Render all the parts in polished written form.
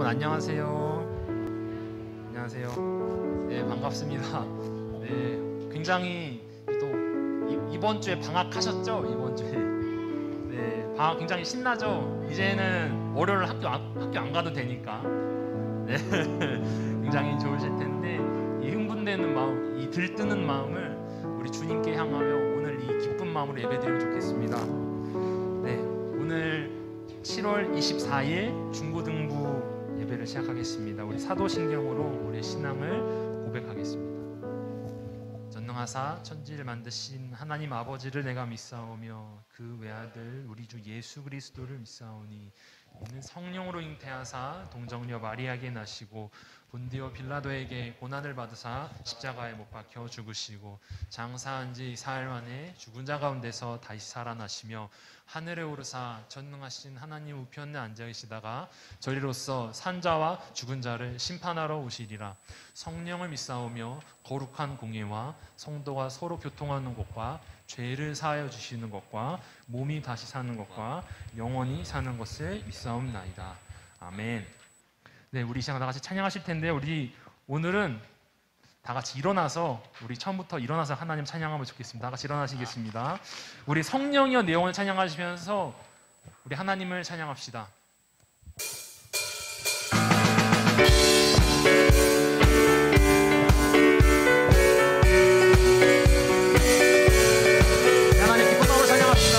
여러분 안녕하세요. 안녕하세요. 네, 반갑습니다. 네, 굉장히 또 이번 주에 방학하셨죠? 이번 주에. 네, 방학 굉장히 신나죠? 이제는 월요일 학교 안 가도 되니까. 네, 굉장히 좋으실 텐데 이 흥분되는 마음, 이 들뜨는 마음을 우리 주님께 향하며 오늘 이 기쁜 마음으로 예배드리면 좋겠습니다. 네, 오늘 7월 24일 중고등부 예배를 시작하겠습니다. 우리 사도신경으로 우리의 신앙을 고백하겠습니다. 전능하사 천지를 만드신 하나님 아버지를 내가 믿사오며 그 외아들 우리 주 예수 그리스도를 믿사오니 이는 성령으로 잉태하사 동정녀 마리아에게 나시고 본디오 빌라도에게 고난을 받으사 십자가에 못 박혀 죽으시고 장사한 지 사흘 만에 죽은 자 가운데서 다시 살아나시며 하늘에 오르사 전능하신 하나님 우편에 앉아 계시다가 저리로서 산자와 죽은 자를 심판하러 오시리라. 성령을 믿사오며 거룩한 공예와 성도가 서로 교통하는 것과 죄를 사하여 주시는 것과 몸이 다시 사는 것과 영원히 사는 것을 믿사옵나이다. 아멘. 네, 우리 이 시간 다 같이 찬양하실 텐데 우리 오늘은 다 같이 일어나서 우리 처음부터 일어나서 하나님 찬양하면 좋겠습니다. 다 같이 일어나시겠습니다. 우리 성령이여 내 영혼을 찬양하시면서 우리 하나님을 찬양합시다. 하나님 기쁜 마음으로 찬양합시다.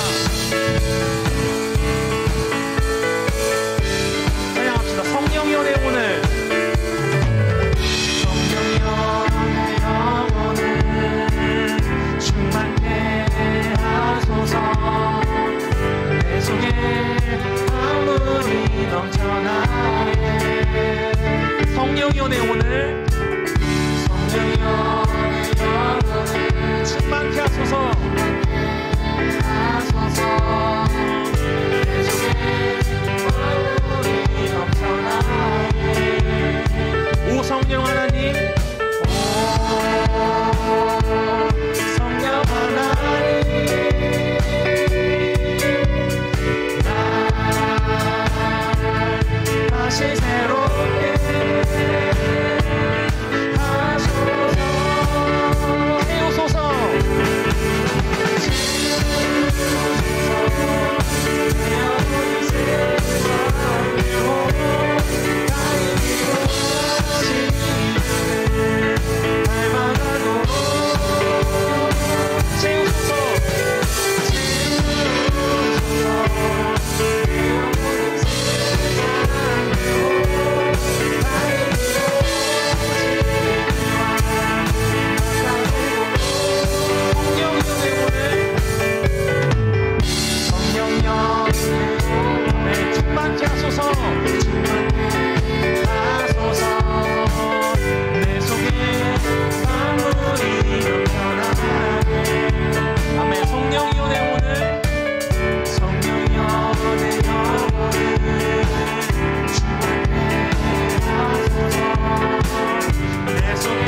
찬양합시다. 성령이여 내 영혼을 내 속에 아무리 넘쳐나게 성령이여 내 영혼을 성령이여 내 영혼을 충만케 하소서 내 속에 아무리 넘쳐나게 오 성령 하나님 성령 하나님 다시 새롭게 하소서 채우소서 내 영혼이 세상이고 다이고 하시기를 닮아가도록 채우소서 충만케 하소서 내 속에 아무리 넘쳐나게 아멘. 성령이여 내 영혼을 성령이여 내 영혼을 충만케 하소서 내 속에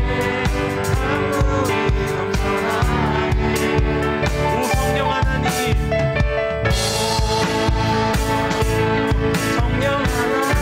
아무리 넘쳐나게 오 성령 하나님 성령 하나님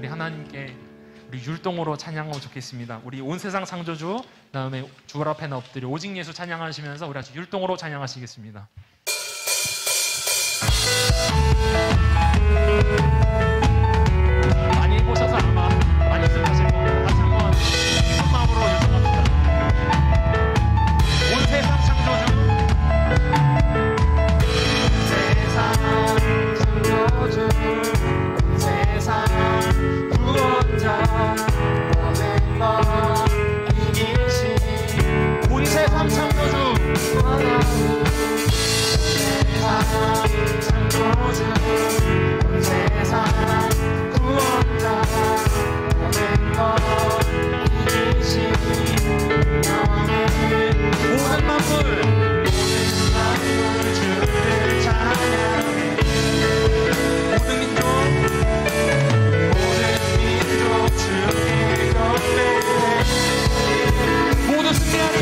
우리 하나님께 우리 율동으로 찬양하고 좋겠습니다. 우리 온 세상 창조주, 그다음에 주발 앞에 엎드려 오직 예수 찬양하시면서 우리 같이 율동으로 찬양하시겠습니다. 많이 해보셔서 아마 많이 익숙하실 겁니다. 같이 한번 기쁜 마음으로 율동합니다. 온 세상 창조주, 세상 창조주, 세상 구원자, 모든 것 이기신 온 세상 창조주, 세상 창조주, 온 세상 구원자, 모든 것 이기신 영원의 모든 만물, 주를 찬양해. 모든 민족, 주를 경배해. 모두 승리하리.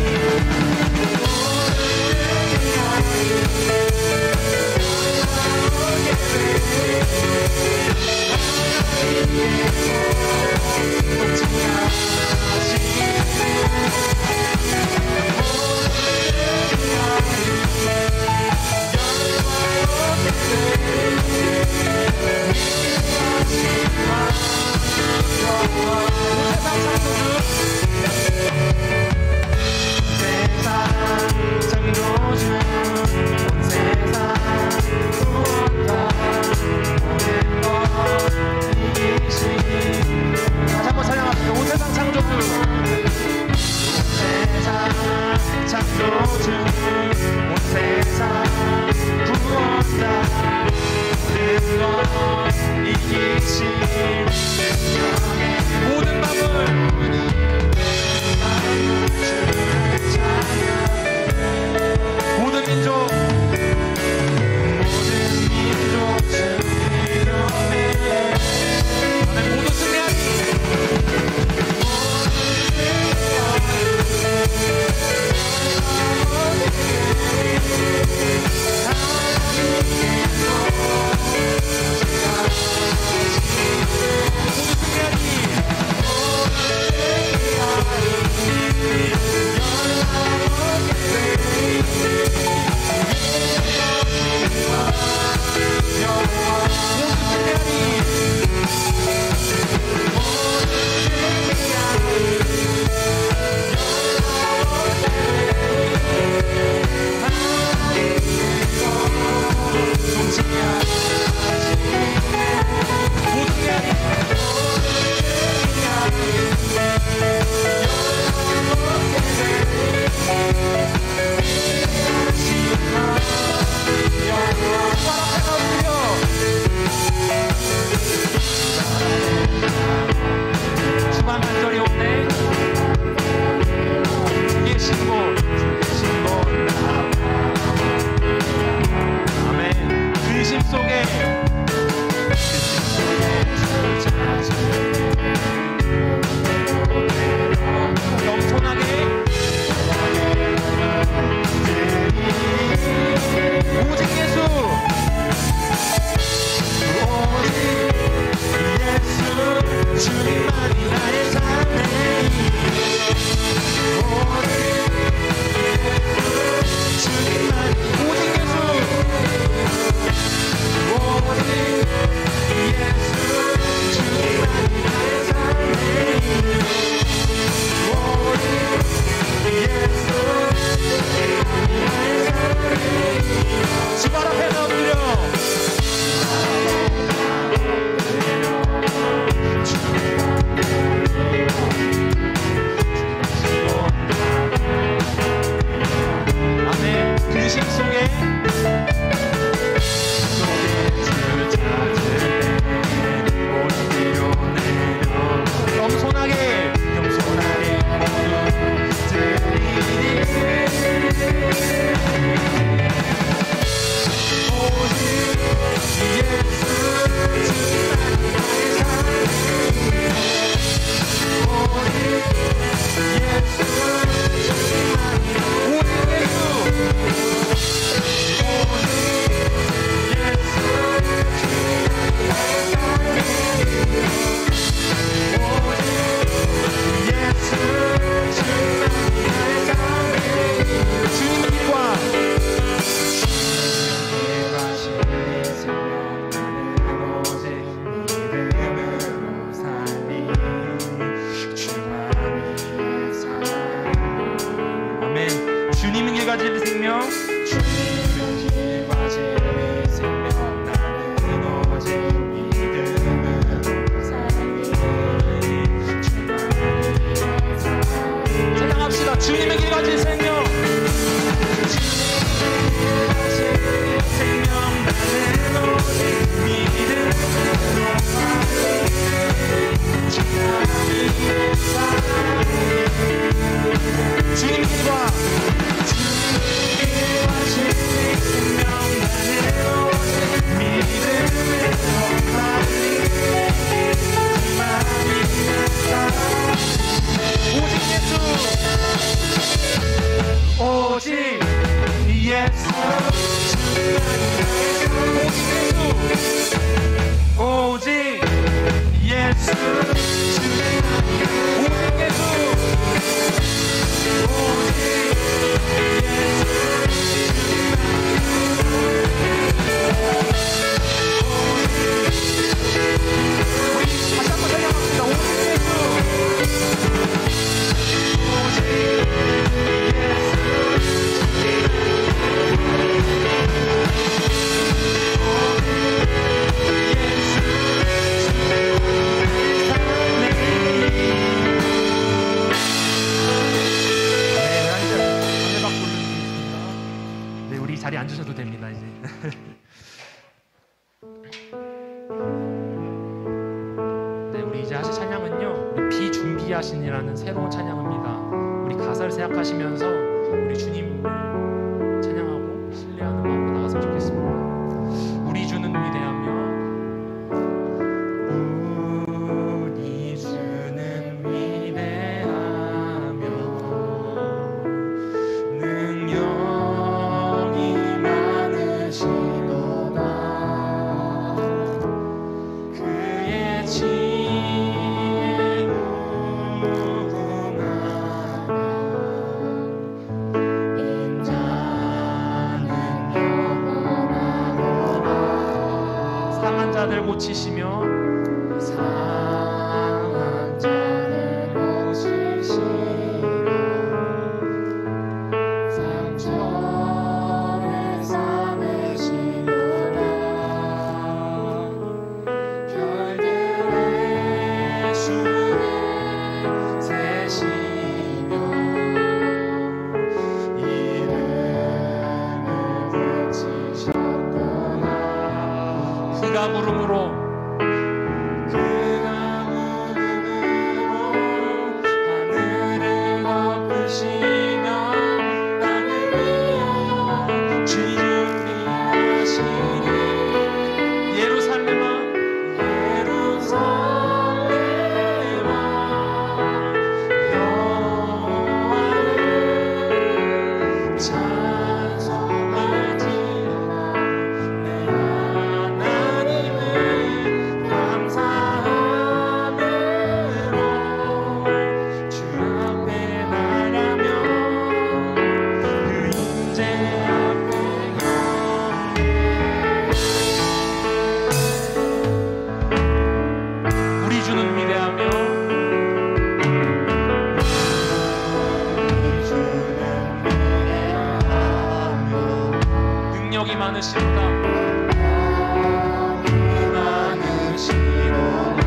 세상 창조주, 온 세상 구원자, 모든 것 이기신 다시 한번 찬양합시다. 온 세상 창조주, 세상 창조주, 온 세상 구원자, 모든 것 이기신 영의 모든 만물, 주를 찬양해. 모든 민족, 이제 하실 찬양은요, 우리 비준비하신이라는 새로운 찬양입니다. 우리 가사를 생각하시면서 우리 주님을 찬양하고 신뢰하는 마음으로 나갔으면 좋겠습니다. 우리 주는 위대하며 우리 주는 위대하며 능력이 많으시도다. 그의 지혜 무궁하다. 인자는 영원하도다. 상한 자들 고치시며 상한 자를 고치시며 상처를 삼으시도다. 별들의 수를 세시며 이름을 붙이셨구나. 그가 부름으로 그가 무릎으로 하늘을 덮으시며 땅을 위하여 쥐 준비하시니 예루살렘아 예루살렘아 여호와를 찬송할지어다. 내 하나님을 감사함으로 주 앞에 나가며 그 임재 앞에 경배. 우리 주는 위대하며 우리 주는 위대하며 능력이 많으시도다. 많으시도다.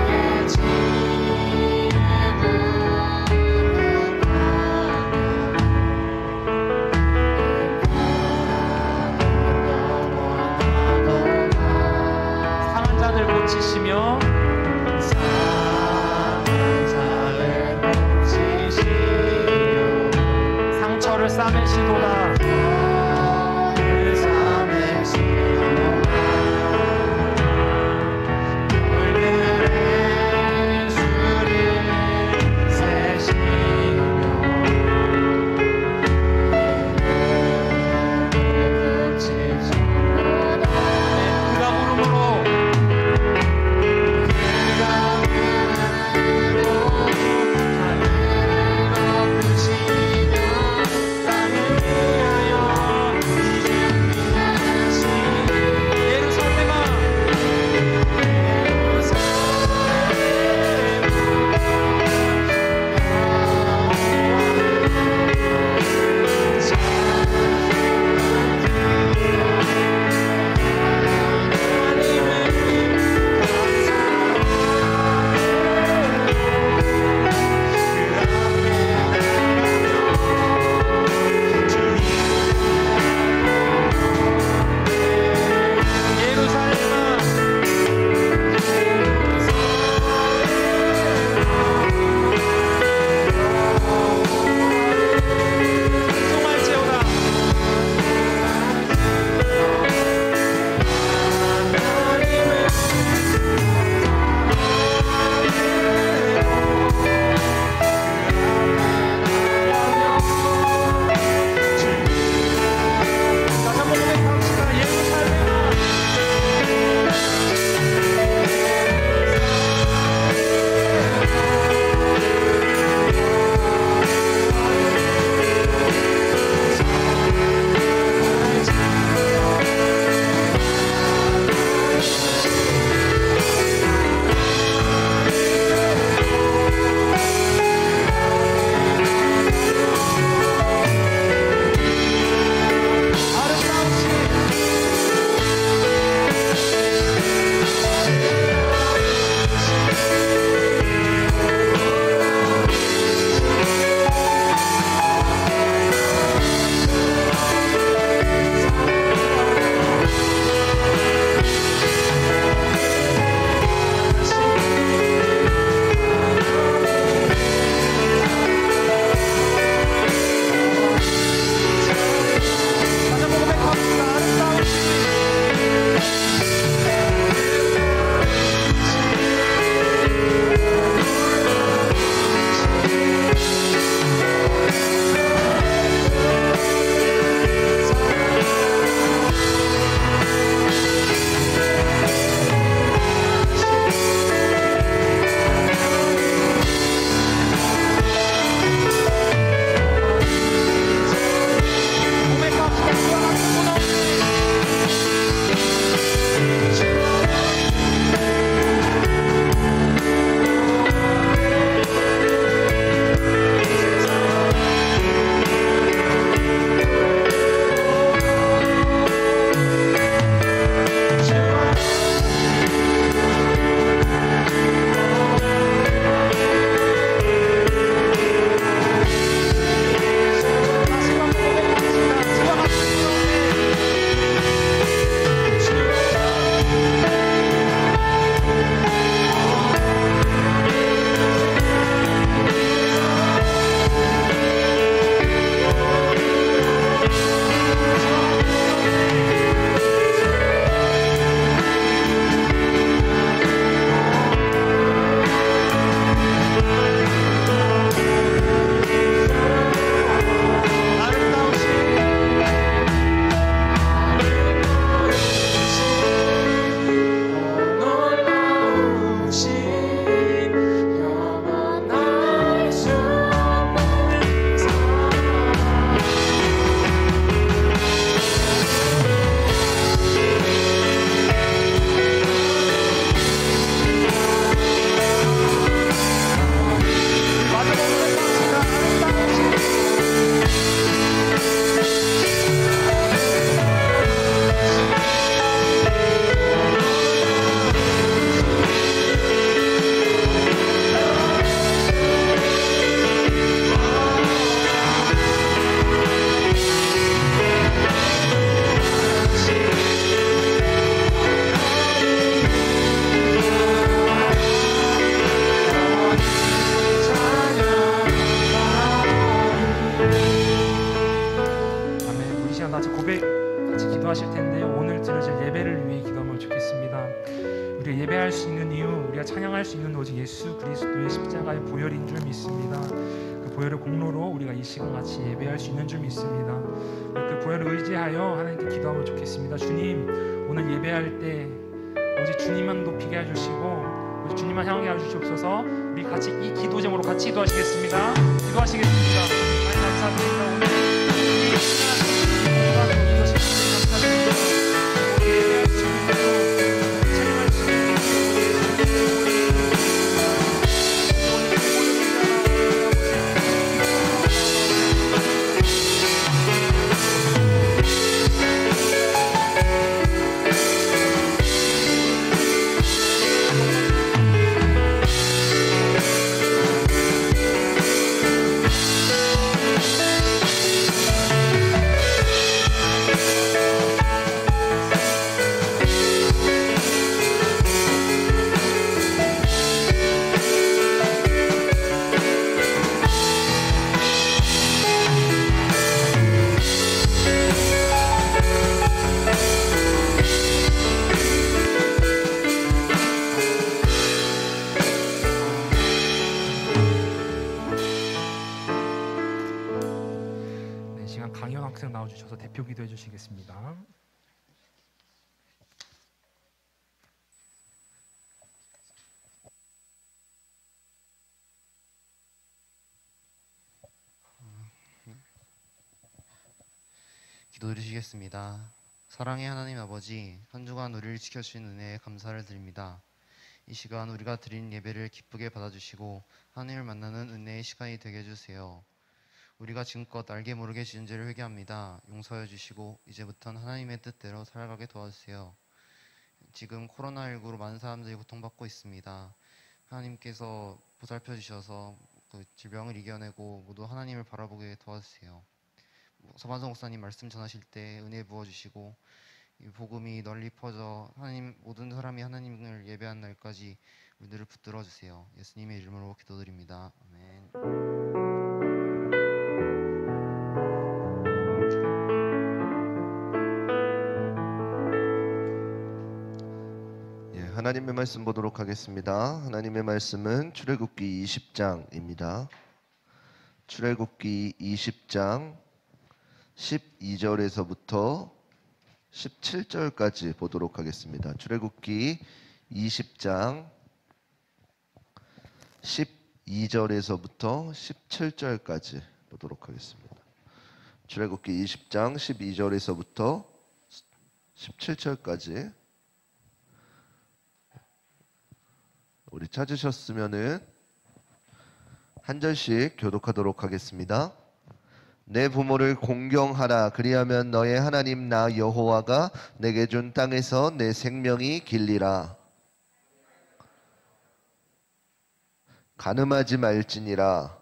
그의 지혜 무궁하다. 상한 자들 고치시며 상한 자를 고치시며 상처를 싸매시도다. 그 삼으시도다. 별들의 수를 세시며 이름을 붙이시도다. 그가 부름으로 그가 무릎으로 하늘을 덮으시며 땅을 위하여 우리가 예배할 수 있는 이유, 우리가 찬양할 수 있는 오직 예수 그리스도의 십자가의 보혈인 줄 믿습니다. 그 보혈의 공로로 우리가 이 시간 같이 예배할 수 있는 줄 믿습니다. 그 보혈을 의지하여 하나님께 기도하면 좋겠습니다. 주님, 오늘 예배할 때 오직 주님만 높이게 해주시고 오직 주님만 향하게 해주시옵소서. 우리 같이 이 기도 제목으로 같이 기도하시겠습니다. 기도하시겠습니다. 하나님 감사합니다. 오늘 이 시간 공간으로 인도하시는 감사드립니다. 우리 예배할 수 있는 대로 찬양할 수 있는 강현 학생 나와주셔서 대표 기도해 주시겠습니다. 기도드리시겠습니다. 사랑의 하나님 아버지, 한 주간 우리를 지켜주신 은혜에 감사를 드립니다. 이 시간 우리가 드린 예배를 기쁘게 받아주시고 하나님을 만나는 은혜의 시간이 되게 해주세요. 우리가 지금껏 알게 모르게 지은 죄를 회개합니다. 용서해 주시고 이제부터는 하나님의 뜻대로 살아가게 도와주세요. 지금 코로나19로 많은 사람들이 고통받고 있습니다. 하나님께서 보살펴 주셔서 그 질병을 이겨내고 모두 하나님을 바라보게 도와주세요. 서반성 목사님 말씀 전하실 때 은혜 부어주시고 이 복음이 널리 퍼져 하나님 모든 사람이 하나님을 예배하는 날까지 우리들을 붙들어 주세요. 예수님의 이름으로 기도드립니다. 아멘. 하나님의 말씀 보도록 하겠습니다. 하나님의 말씀은 출애굽기 20장입니다. 출애굽기 20장 12절에서부터 17절까지 보도록 하겠습니다. 출애굽기 20장 12절에서부터 17절까지 보도록 하겠습니다. 출애굽기 20장 12절에서부터 17절까지 우리 찾으셨으면은 한 절씩 교독하도록 하겠습니다. 내 부모를 공경하라. 그리하면 너의 하나님 나 여호와가 내게 준 땅에서 내 생명이 길리라. 간음하지 말지니라.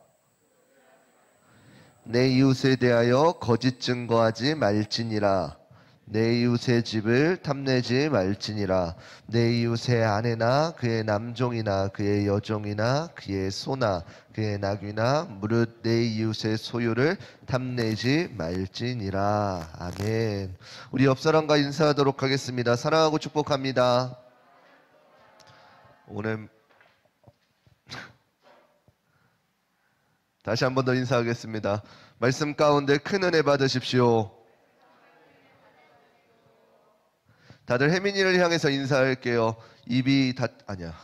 내 이웃에 대하여 거짓 증거하지 말지니라. 내 이웃의 집을 탐내지 말지니라. 내 이웃의 아내나 그의 남종이나 그의 여종이나 그의 소나 그의 나귀나 무릇 내 이웃의 소유를 탐내지 말지니라. 아멘. 우리 옆사람과 인사하도록 하겠습니다. 사랑하고 축복합니다. 오늘 다시 한 번 더 인사하겠습니다. 말씀 가운데 큰 은혜 받으십시오. 다들 혜민이를 향해서 인사할게요. 입이 다 아니야.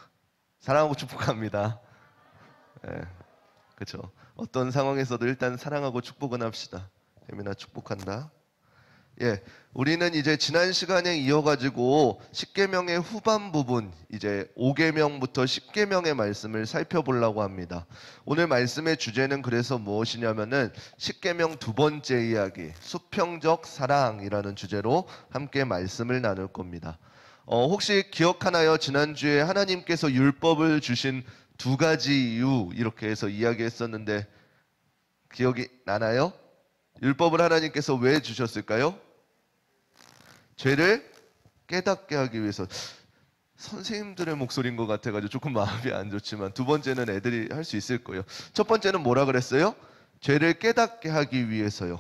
사랑하고 축복합니다. 그렇죠. 어떤 상황에서도 일단 사랑하고 축복은 합시다. 혜민아 축복한다. 우리는 이제 지난 시간에 이어가지고 10계명의 후반 부분 이제 5계명부터 10계명의 말씀을 살펴보려고 합니다. 오늘 말씀의 주제는 그래서 무엇이냐면은 10계명 두 번째 이야기 수평적 사랑이라는 주제로 함께 말씀을 나눌 겁니다. 혹시 기억하나요? 지난주에 하나님께서 율법을 주신 두 가지 이유 이렇게 해서 이야기했었는데 기억이 나나요? 율법을 하나님께서 왜 주셨을까요? 죄를 깨닫게 하기 위해서. 선생님들의 목소리인 것 같아가지고 조금 마음이 안 좋지만 두 번째는 애들이 할 수 있을 거예요. 첫 번째는 뭐라 그랬어요? 죄를 깨닫게 하기 위해서요.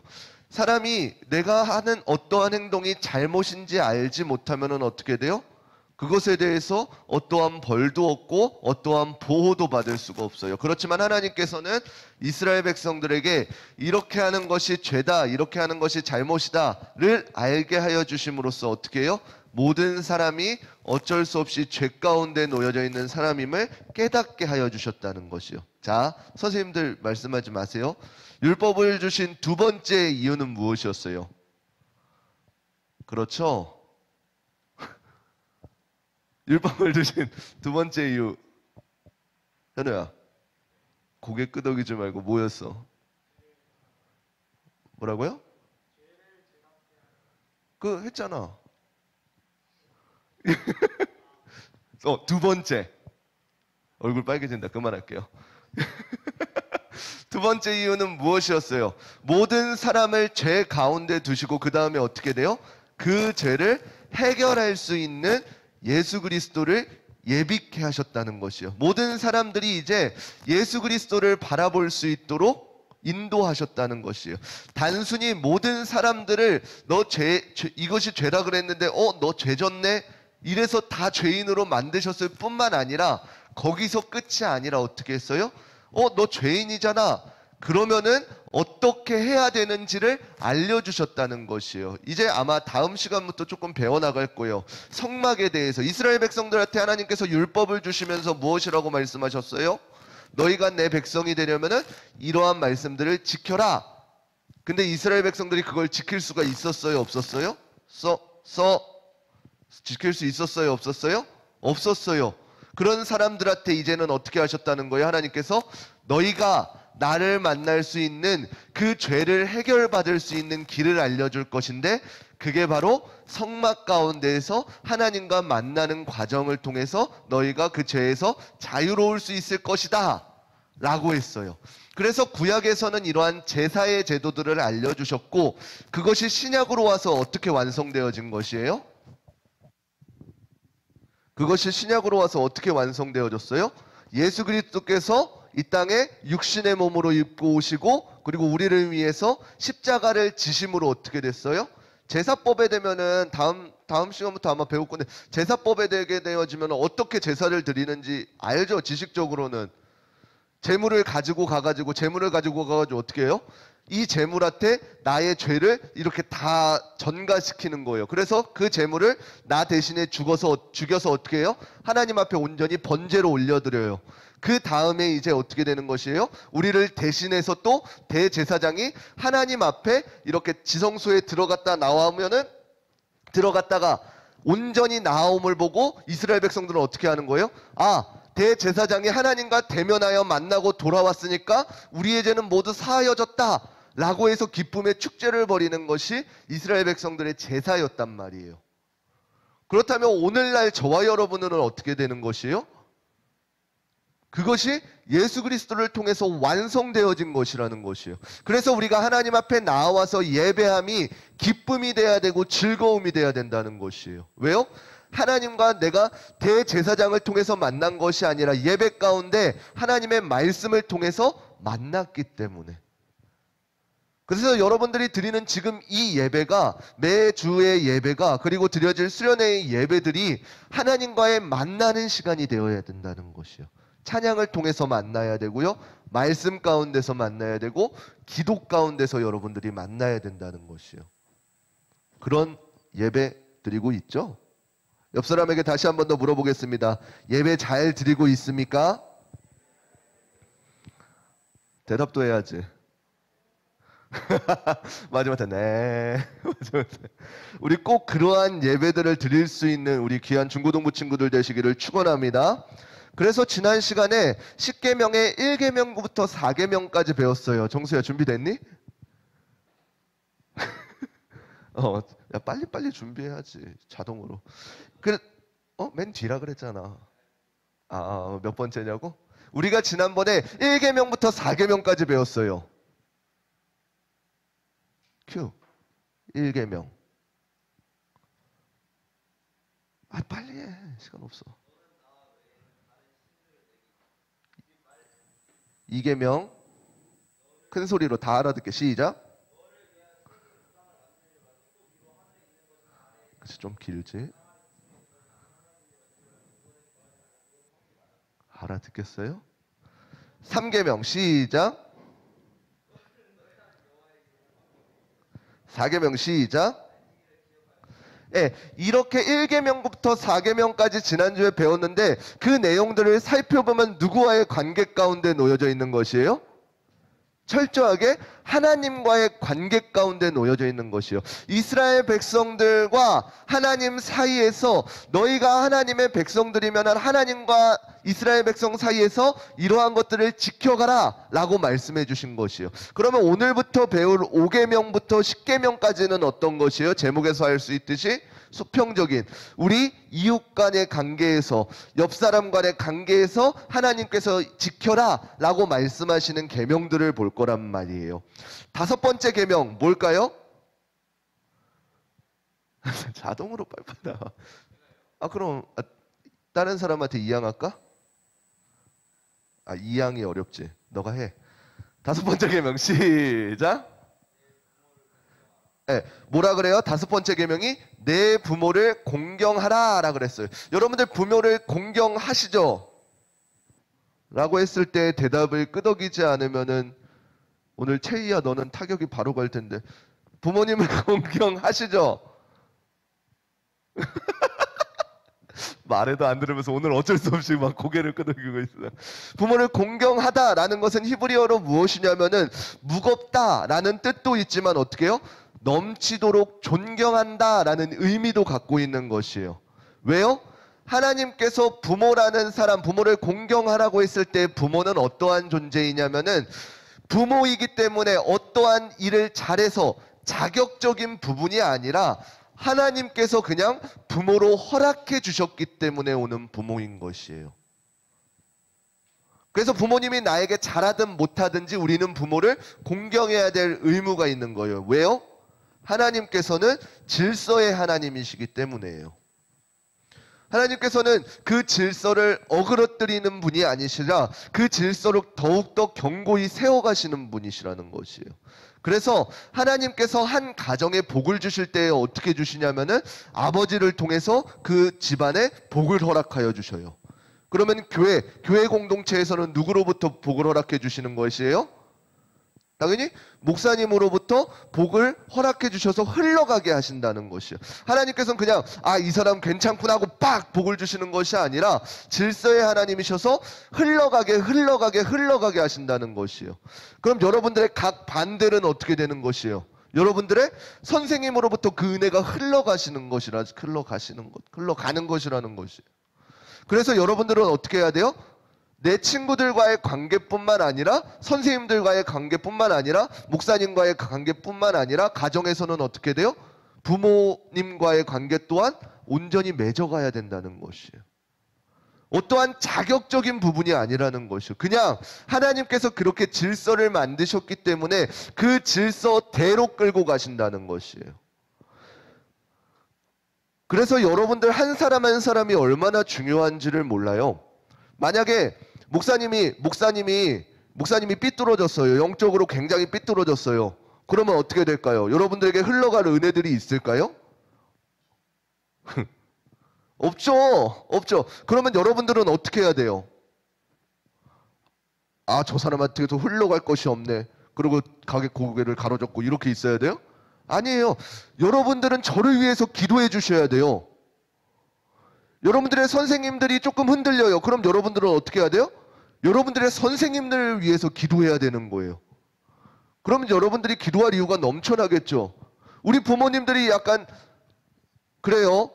사람이 내가 하는 어떠한 행동이 잘못인지 알지 못하면 어떻게 돼요? 그것에 대해서 어떠한 벌도 없고 어떠한 보호도 받을 수가 없어요. 그렇지만 하나님께서는 이스라엘 백성들에게 이렇게 하는 것이 죄다, 이렇게 하는 것이 잘못이다를 알게 하여 주심으로써 어떻게 해요? 모든 사람이 어쩔 수 없이 죄 가운데 놓여져 있는 사람임을 깨닫게 하여 주셨다는 것이요. 자, 선생님들 말씀하지 마세요. 율법을 주신 두 번째 이유는 무엇이었어요? 그렇죠? 율법을 주신 두 번째 이유. 현우야, 고개 끄덕이지 말고 뭐였어? 뭐라고요? 그 했잖아. 두 번째. 얼굴 빨개진다. 그만할게요. 두 번째 이유는 무엇이었어요? 모든 사람을 죄 가운데 두시고 그 다음에 어떻게 돼요? 그 죄를 해결할 수 있는 예수 그리스도를 예비케 하셨다는 것이요. 모든 사람들이 이제 예수 그리스도를 바라볼 수 있도록 인도하셨다는 것이에요. 단순히 모든 사람들을 이것이 죄라 그랬는데 너 죄 졌네? 이래서 다 죄인으로 만드셨을 뿐만 아니라 거기서 끝이 아니라 어떻게 했어요? 너 죄인이잖아. 그러면은 어떻게 해야 되는지를 알려주셨다는 것이에요. 이제 아마 다음 시간부터 조금 배워나갈 거예요. 성막에 대해서 이스라엘 백성들한테 하나님께서 율법을 주시면서 무엇이라고 말씀하셨어요? 너희가 내 백성이 되려면은 이러한 말씀들을 지켜라. 근데 이스라엘 백성들이 그걸 지킬 수가 있었어요? 없었어요? 지킬 수 있었어요? 없었어요? 없었어요. 그런 사람들한테 이제는 어떻게 하셨다는 거예요? 하나님께서 너희가 나를 만날 수 있는 그 죄를 해결받을 수 있는 길을 알려줄 것인데 그게 바로 성막 가운데에서 하나님과 만나는 과정을 통해서 너희가 그 죄에서 자유로울 수 있을 것이다 라고 했어요. 그래서 구약에서는 이러한 제사의 제도들을 알려주셨고 그것이 신약으로 와서 어떻게 완성되어진 것이에요? 그것이 신약으로 와서 어떻게 완성되어졌어요? 예수 그리스도께서 이 땅에 육신의 몸으로 입고 오시고 그리고 우리를 위해서 십자가를 지심으로 어떻게 됐어요? 제사법에 되면은 다음 시간부터 아마 배울 건데 제사법에 되게 되어지면 어떻게 제사를 드리는지 알죠? 지식적으로는 제물을 가지고 가가지고 어떻게 해요? 이 제물한테 나의 죄를 이렇게 다 전가시키는 거예요. 그래서 그 제물을 나 대신에 죽여서 어떻게 해요? 하나님 앞에 온전히 번제로 올려드려요. 그 다음에 이제 어떻게 되는 것이에요? 우리를 대신해서 또 대제사장이 하나님 앞에 이렇게 지성소에 들어갔다가 온전히 나옴을 보고 이스라엘 백성들은 어떻게 하는 거예요? 대제사장이 하나님과 대면하여 만나고 돌아왔으니까 우리의 죄는 모두 사하여졌다 라고 해서 기쁨의 축제를 벌이는 것이 이스라엘 백성들의 제사였단 말이에요. 그렇다면 오늘날 저와 여러분은 어떻게 되는 것이에요? 그것이 예수 그리스도를 통해서 완성되어진 것이라는 것이에요. 그래서 우리가 하나님 앞에 나와서 예배함이 기쁨이 돼야 되고 즐거움이 돼야 된다는 것이에요. 왜요? 하나님과 내가 대제사장을 통해서 만난 것이 아니라 예배 가운데 하나님의 말씀을 통해서 만났기 때문에. 그래서 여러분들이 드리는 지금 이 예배가 매주의 예배가 그리고 드려질 수련회의 예배들이 하나님과의 만나는 시간이 되어야 된다는 것이요. 찬양을 통해서 만나야 되고요. 말씀 가운데서 만나야 되고 기도 가운데서 여러분들이 만나야 된다는 것이요. 그런 예배 드리고 있죠? 옆 사람에게 다시 한 번 더 물어보겠습니다. 예배 잘 드리고 있습니까? 대답도 해야지. 마지막에 네. 우리 꼭 그러한 예배들을 드릴 수 있는 우리 귀한 중고등부 친구들 되시기를 축원합니다. 그래서 지난 시간에 10계명의 1계명부터 4계명까지 배웠어요. 정수야 준비됐니? 야 빨리 준비해야지 자동으로. 맨 뒤라 그랬잖아. 몇 번째냐고? 우리가 지난번에 1계명부터 4계명까지 배웠어요. 큐. 1계명. 빨리 해. 시간 없어. 2계명. 큰 소리로 다 알아듣게. 시작. 그치, 좀 길지. 알아듣겠어요? 3계명 시작. 4계명 시작. 예, 이렇게 1계명부터 4계명까지 지난주에 배웠는데 그 내용들을 살펴보면 누구와의 관계 가운데 놓여져 있는 것이에요? 철저하게 하나님과의 관계 가운데 놓여져 있는 것이요. 이스라엘 백성들과 하나님 사이에서 너희가 하나님의 백성들이면 하나님과 이스라엘 백성 사이에서 이러한 것들을 지켜가라 라고 말씀해 주신 것이요. 그러면 오늘부터 배울 5계명부터 10계명까지는 어떤 것이에요? 제목에서 알 수 있듯이 수평적인 우리 이웃 간의 관계에서 옆 사람 간의 관계에서 하나님께서 지켜라 라고 말씀하시는 계명들을 볼 거란 말이에요. 5번째 계명 뭘까요? 자동으로 빨리 그럼 다른 사람한테 이양할까? 이양이 어렵지. 너가 해. 5번째 계명 시작. 네, 뭐라 그래요? 5번째 계명이 내 부모를 공경하라 라 그랬어요. 여러분들 부모를 공경하시죠? 라고 했을 때 대답을 끄덕이지 않으면은 오늘 채희야 너는 타격이 바로 갈 텐데 부모님을 공경하시죠? 말해도 안 들으면서 오늘 어쩔 수 없이 막 고개를 끄덕이고 있어요. 부모를 공경하다라는 것은 히브리어로 무엇이냐면은 무겁다라는 뜻도 있지만 어떻게 해요? 넘치도록 존경한다라는 의미도 갖고 있는 것이에요. 왜요? 하나님께서 부모라는 사람, 부모를 공경하라고 했을 때 부모는 어떠한 존재이냐면은 부모이기 때문에 어떠한 일을 잘해서 자격적인 부분이 아니라 하나님께서 그냥 부모로 허락해 주셨기 때문에 오는 부모인 것이에요. 그래서 부모님이 나에게 잘하든 못하든지 우리는 부모를 공경해야 될 의무가 있는 거예요. 왜요? 하나님께서는 질서의 하나님이시기 때문이에요. 하나님께서는 그 질서를 어그러뜨리는 분이 아니시라 그 질서를 더욱더 견고히 세워가시는 분이시라는 것이에요. 그래서 하나님께서 한 가정에 복을 주실 때 어떻게 주시냐면은 아버지를 통해서 그 집안에 복을 허락하여 주셔요. 그러면 교회 공동체에서는 누구로부터 복을 허락해 주시는 것이에요? 당연히 목사님으로부터 복을 허락해 주셔서 흘러가게 하신다는 것이에요. 하나님께서는 그냥 이 사람 괜찮구나 하고 빡 복을 주시는 것이 아니라 질서의 하나님이셔서 흘러가게 하신다는 것이에요. 그럼 여러분들의 각 반들은 어떻게 되는 것이에요? 여러분들의 선생님으로부터 그 은혜가 흘러가는 것이라는 것이에요. 그래서 여러분들은 어떻게 해야 돼요? 내 친구들과의 관계뿐만 아니라 선생님들과의 관계뿐만 아니라 목사님과의 관계뿐만 아니라 가정에서는 어떻게 돼요? 부모님과의 관계 또한 온전히 맺어가야 된다는 것이에요. 어떠한 자격적인 부분이 아니라는 것이에요. 그냥 하나님께서 그렇게 질서를 만드셨기 때문에 그 질서대로 끌고 가신다는 것이에요. 그래서 여러분들 한 사람 한 사람이 얼마나 중요한지를 몰라요. 만약에 목사님이 삐뚤어졌어요. 영적으로 굉장히 삐뚤어졌어요. 그러면 어떻게 될까요? 여러분들에게 흘러갈 은혜들이 있을까요? 없죠. 그러면 여러분들은 어떻게 해야 돼요? 저 사람한테도 흘러갈 것이 없네. 그리고 고개를 가로젓고 이렇게 있어야 돼요? 아니에요. 여러분들은 저를 위해서 기도해 주셔야 돼요. 여러분들의 선생님들이 조금 흔들려요. 그럼 여러분들은 어떻게 해야 돼요? 여러분들의 선생님들을 위해서 기도해야 되는 거예요. 그러면 여러분들이 기도할 이유가 넘쳐나겠죠. 우리 부모님들이 약간 그래요.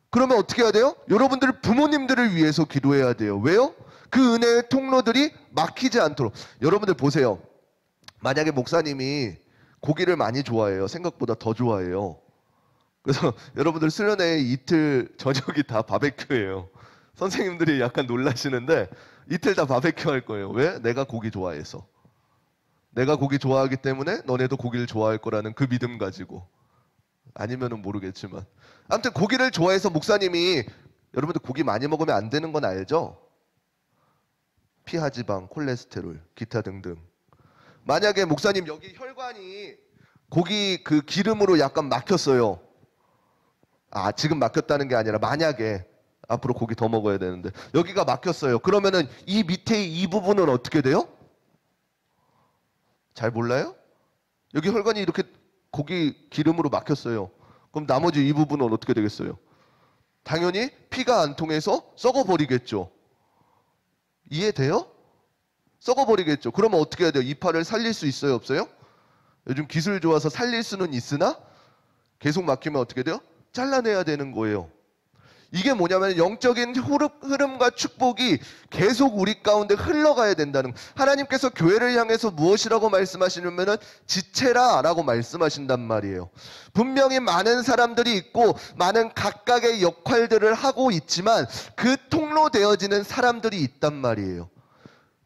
그러면 어떻게 해야 돼요? 여러분들 부모님들을 위해서 기도해야 돼요. 왜요? 그 은혜의 통로들이 막히지 않도록. 여러분들 보세요. 만약에 목사님이 고기를 많이 좋아해요. 생각보다 더 좋아해요. 그래서 여러분들 수련회 이틀 저녁이 다 바베큐예요. 선생님들이 약간 놀라시는데 이틀 다 바베큐 할 거예요. 왜? 내가 고기 좋아해서. 내가 고기 좋아하기 때문에 너네도 고기를 좋아할 거라는 그 믿음 가지고. 아니면은 모르겠지만. 아무튼 고기를 좋아해서 목사님이 여러분들 고기 많이 먹으면 안 되는 건 알죠? 피하지방, 콜레스테롤, 기타 등등. 만약에 목사님 여기 혈관이 고기 그 기름으로 약간 막혔어요. 지금 막혔다는 게 아니라 만약에 앞으로 고기 더 먹어야 되는데 여기가 막혔어요. 그러면은 이 밑에 이 부분은 어떻게 돼요? 잘 몰라요? 여기 혈관이 이렇게 고기 기름으로 막혔어요. 그럼 나머지 이 부분은 어떻게 되겠어요? 당연히 피가 안 통해서 썩어버리겠죠. 이해돼요? 썩어버리겠죠. 그러면 어떻게 해야 돼요? 이파를 살릴 수 있어요? 없어요? 요즘 기술 좋아서 살릴 수는 있으나 계속 막히면 어떻게 돼요? 잘라내야 되는 거예요. 이게 뭐냐면 영적인 흐름과 축복이 계속 우리 가운데 흘러가야 된다는 거. 하나님께서 교회를 향해서 무엇이라고 말씀하시냐면은 지체라 라고 말씀하신단 말이에요. 분명히 많은 사람들이 있고 많은 각각의 역할들을 하고 있지만 그 통로되어지는 사람들이 있단 말이에요.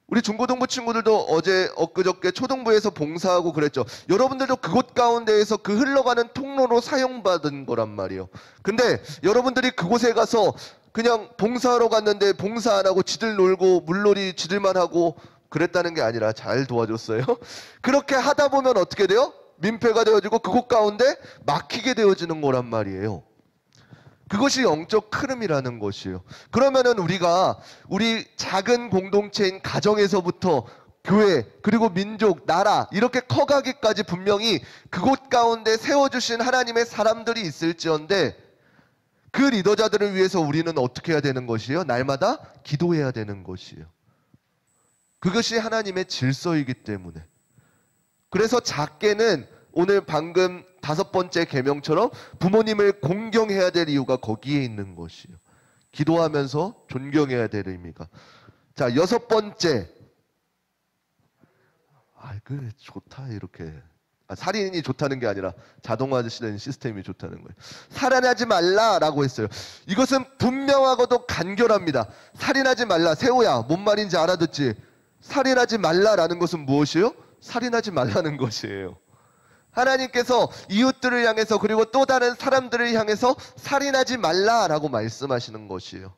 우리 중고등부 친구들도 어제 엊그저께 초등부에서 봉사하고 그랬죠. 여러분들도 그곳 가운데에서 그 흘러가는 통로로 사용받은 거란 말이에요. 근데 여러분들이 그곳에 가서 그냥 봉사하러 갔는데 봉사 안 하고 지들 놀고 물놀이 지들만 하고 그랬다는 게 아니라 잘 도와줬어요. 그렇게 하다 보면 어떻게 돼요? 민폐가 되어지고 그곳 가운데 막히게 되어지는 거란 말이에요. 그것이 영적 흐름이라는 것이에요. 그러면은 우리가 우리 작은 공동체인 가정에서부터 교회 그리고 민족, 나라 이렇게 커가기까지 분명히 그곳 가운데 세워주신 하나님의 사람들이 있을지언데 그 리더자들을 위해서 우리는 어떻게 해야 되는 것이에요? 날마다 기도해야 되는 것이에요. 그것이 하나님의 질서이기 때문에. 그래서 작게는 오늘 방금 5번째 계명처럼 부모님을 공경해야 될 이유가 거기에 있는 것이에요. 기도하면서 존경해야 될 의미가. 자, 6번째. 그래 좋다 이렇게. 살인이 좋다는 게 아니라 자동화되는 시스템이 좋다는 거예요. 살인하지 말라라고 했어요. 이것은 분명하고도 간결합니다. 살인하지 말라. 세호야, 뭔 말인지 알아듣지? 살인하지 말라라는 것은 무엇이에요? 살인하지 말라는 것이에요. 하나님께서 이웃들을 향해서 그리고 또 다른 사람들을 향해서 살인하지 말라라고 말씀하시는 것이에요.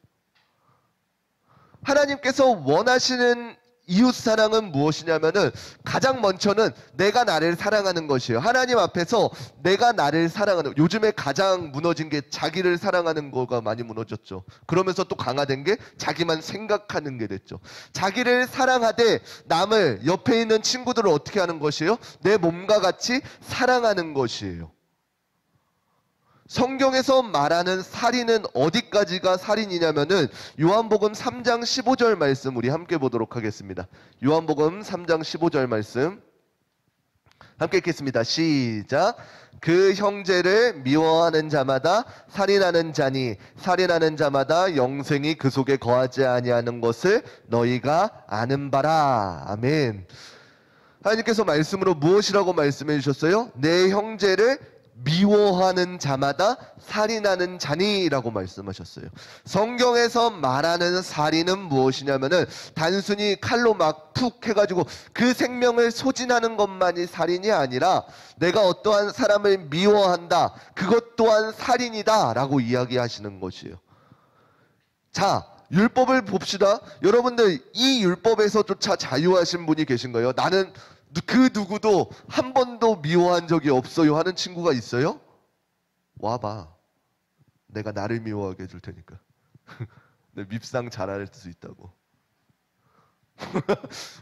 하나님께서 원하시는 이웃 사랑은 무엇이냐면은 가장 먼저는 내가 나를 사랑하는 것이에요. 하나님 앞에서 내가 나를 사랑하는, 요즘에 가장 무너진 게 자기를 사랑하는 거가 많이 무너졌죠. 그러면서 또 강화된 게 자기만 생각하는 게 됐죠. 자기를 사랑하되 남을, 옆에 있는 친구들을 어떻게 하는 것이에요? 내 몸과 같이 사랑하는 것이에요. 성경에서 말하는 살인은 어디까지가 살인이냐면은 요한복음 3장 15절 말씀 우리 함께 보도록 하겠습니다. 요한복음 3장 15절 말씀 함께 읽겠습니다. 시작. 그 형제를 미워하는 자마다 살인하는 자니 살인하는 자마다 영생이 그 속에 거하지 아니하는 것을 너희가 아는 바라. 아멘. 하나님께서 말씀으로 무엇이라고 말씀해 주셨어요? 내 형제를 미워하는 자마다 살인하는 자니라고 말씀하셨어요. 성경에서 말하는 살인은 무엇이냐면은 단순히 칼로 막 푹 해가지고 그 생명을 소진하는 것만이 살인이 아니라 내가 어떠한 사람을 미워한다, 그것 또한 살인이다 라고 이야기하시는 것이에요. 자, 율법을 봅시다. 여러분들 이 율법에서조차 자유하신 분이 계신 거예요. 나는 그 누구도 한 번도 미워한 적이 없어요 하는 친구가 있어요? 와봐. 내가 나를 미워하게 해줄 테니까. 내 밉상 잘할 수 있다고.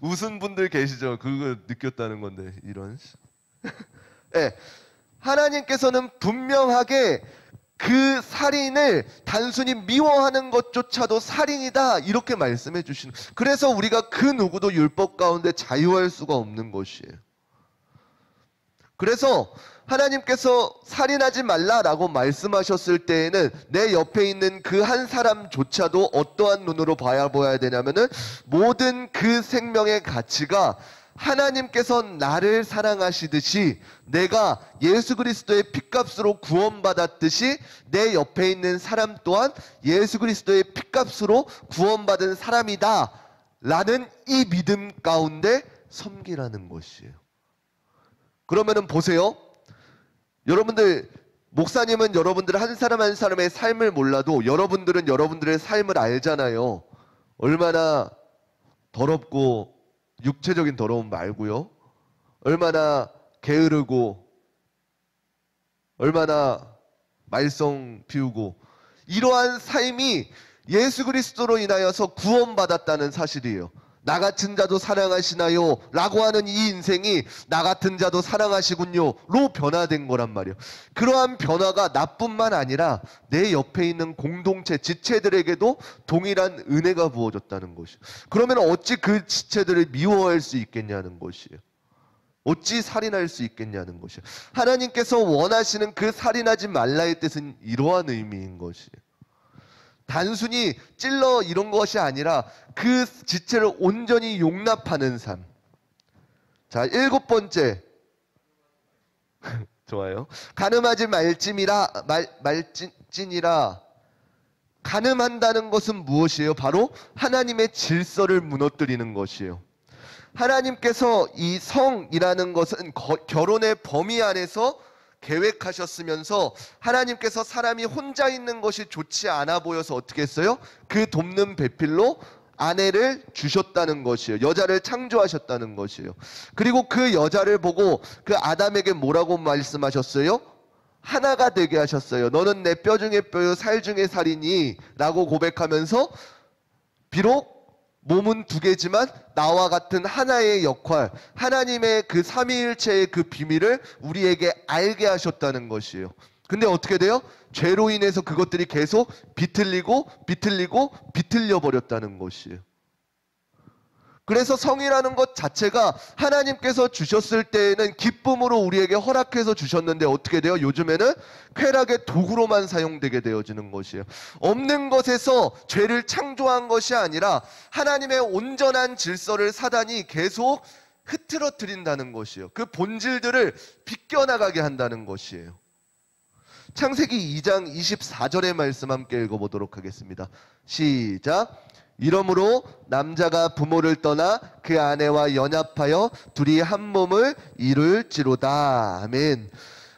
웃은 분들 계시죠? 그거 느꼈다는 건데 이런. 네. 하나님께서는 분명하게 그 살인을 단순히 미워하는 것조차도 살인이다 이렇게 말씀해 주시는. 그래서 우리가 그 누구도 율법 가운데 자유할 수가 없는 것이에요. 그래서 하나님께서 살인하지 말라라고 말씀하셨을 때에는 내 옆에 있는 그 한 사람조차도 어떠한 눈으로 보아야 되냐면은 모든 그 생명의 가치가 하나님께서 나를 사랑하시듯이 내가 예수 그리스도의 핏값으로 구원받았듯이 내 옆에 있는 사람 또한 예수 그리스도의 핏값으로 구원받은 사람이다 라는 이 믿음 가운데 섬기라는 것이에요. 그러면은 보세요. 여러분들, 목사님은 여러분들 한 사람 한 사람의 삶을 몰라도 여러분들은 여러분들의 삶을 알잖아요. 얼마나 더럽고, 육체적인 더러움 말고요. 얼마나 게으르고 얼마나 말썽 피우고 이러한 삶이 예수 그리스도로 인하여서 구원받았다는 사실이에요. 나 같은 자도 사랑하시나요? 라고 하는 이 인생이 나 같은 자도 사랑하시군요 로 변화된 거란 말이에요. 그러한 변화가 나뿐만 아니라 내 옆에 있는 공동체 지체들에게도 동일한 은혜가 부어졌다는 것이에요. 그러면 어찌 그 지체들을 미워할 수 있겠냐는 것이에요. 어찌 살인할 수 있겠냐는 것이에요. 하나님께서 원하시는 그 살인하지 말라의 뜻은 이러한 의미인 것이에요. 단순히 찔러 이런 것이 아니라 그 지체를 온전히 용납하는 삶. 자, 7번째. 좋아요. 가늠하지 말진이라. 가늠한다는 것은 무엇이에요? 바로 하나님의 질서를 무너뜨리는 것이에요. 하나님께서 이 성이라는 것은 결혼의 범위 안에서 계획하셨으면서 하나님께서 사람이 혼자 있는 것이 좋지 않아 보여서 어떻게 했어요? 그 돕는 배필로 아내를 주셨다는 것이에요. 여자를 창조하셨다는 것이에요. 그리고 그 여자를 보고 그 아담에게 뭐라고 말씀하셨어요? 하나가 되게 하셨어요. 너는 내 뼈 중에 뼈요 살 중에 살이니 라고 고백하면서 비록 몸은 두 개지만 나와 같은 하나의 역할, 하나님의 그 삼위일체의 그 비밀을 우리에게 알게 하셨다는 것이에요. 근데 어떻게 돼요? 죄로 인해서 그것들이 계속 비틀리고 비틀려 버렸다는 것이에요. 그래서 성이라는 것 자체가 하나님께서 주셨을 때에는 기쁨으로 우리에게 허락해서 주셨는데 어떻게 돼요? 요즘에는 쾌락의 도구로만 사용되게 되어지는 것이에요. 없는 것에서 죄를 창조한 것이 아니라 하나님의 온전한 질서를 사단이 계속 흐트러뜨린다는 것이에요. 그 본질들을 비껴나가게 한다는 것이에요. 창세기 2장 24절의 말씀 함께 읽어보도록 하겠습니다. 시작. 이러므로 남자가 부모를 떠나 그 아내와 연합하여 둘이 한 몸을 이룰지로다. 아멘.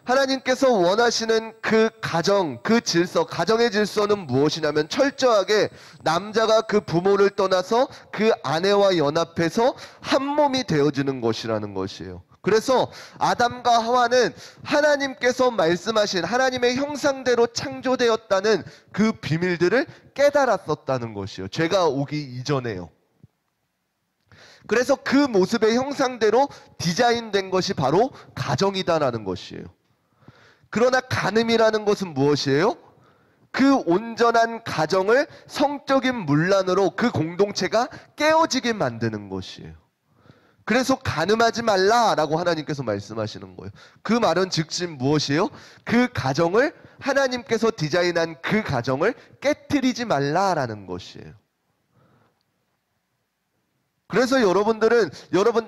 하나님께서 원하시는 그 가정, 그 질서, 가정의 질서는 무엇이냐면 철저하게 남자가 그 부모를 떠나서 그 아내와 연합해서 한 몸이 되어지는 것이라는 것이에요. 그래서 아담과 하와는 하나님께서 말씀하신 하나님의 형상대로 창조되었다는 그 비밀들을 깨달았었다는 것이에요. 죄가 오기 이전에요. 그래서 그 모습의 형상대로 디자인된 것이 바로 가정이다라는 것이에요. 그러나 간음이라는 것은 무엇이에요? 그 온전한 가정을 성적인 문란으로 그 공동체가 깨어지게 만드는 것이에요. 그래서 간음하지 말라라고 하나님께서 말씀하시는 거예요. 그 말은 즉슨 무엇이에요? 그 가정을 하나님께서 디자인한 그 가정을 깨트리지 말라라는 것이에요. 그래서 여러분들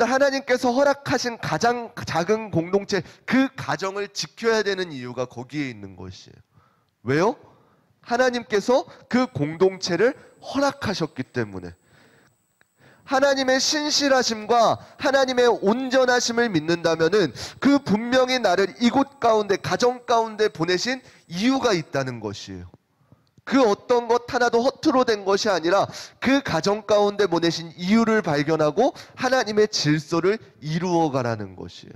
하나님께서 허락하신 가장 작은 공동체 그 가정을 지켜야 되는 이유가 거기에 있는 것이에요. 왜요? 하나님께서 그 공동체를 허락하셨기 때문에. 하나님의 신실하심과 하나님의 온전하심을 믿는다면은 그 분명히 나를 이곳 가운데 가정 가운데 보내신 이유가 있다는 것이에요. 그 어떤 것 하나도 허투루 된 것이 아니라 그 가정 가운데 보내신 이유를 발견하고 하나님의 질서를 이루어가라는 것이에요.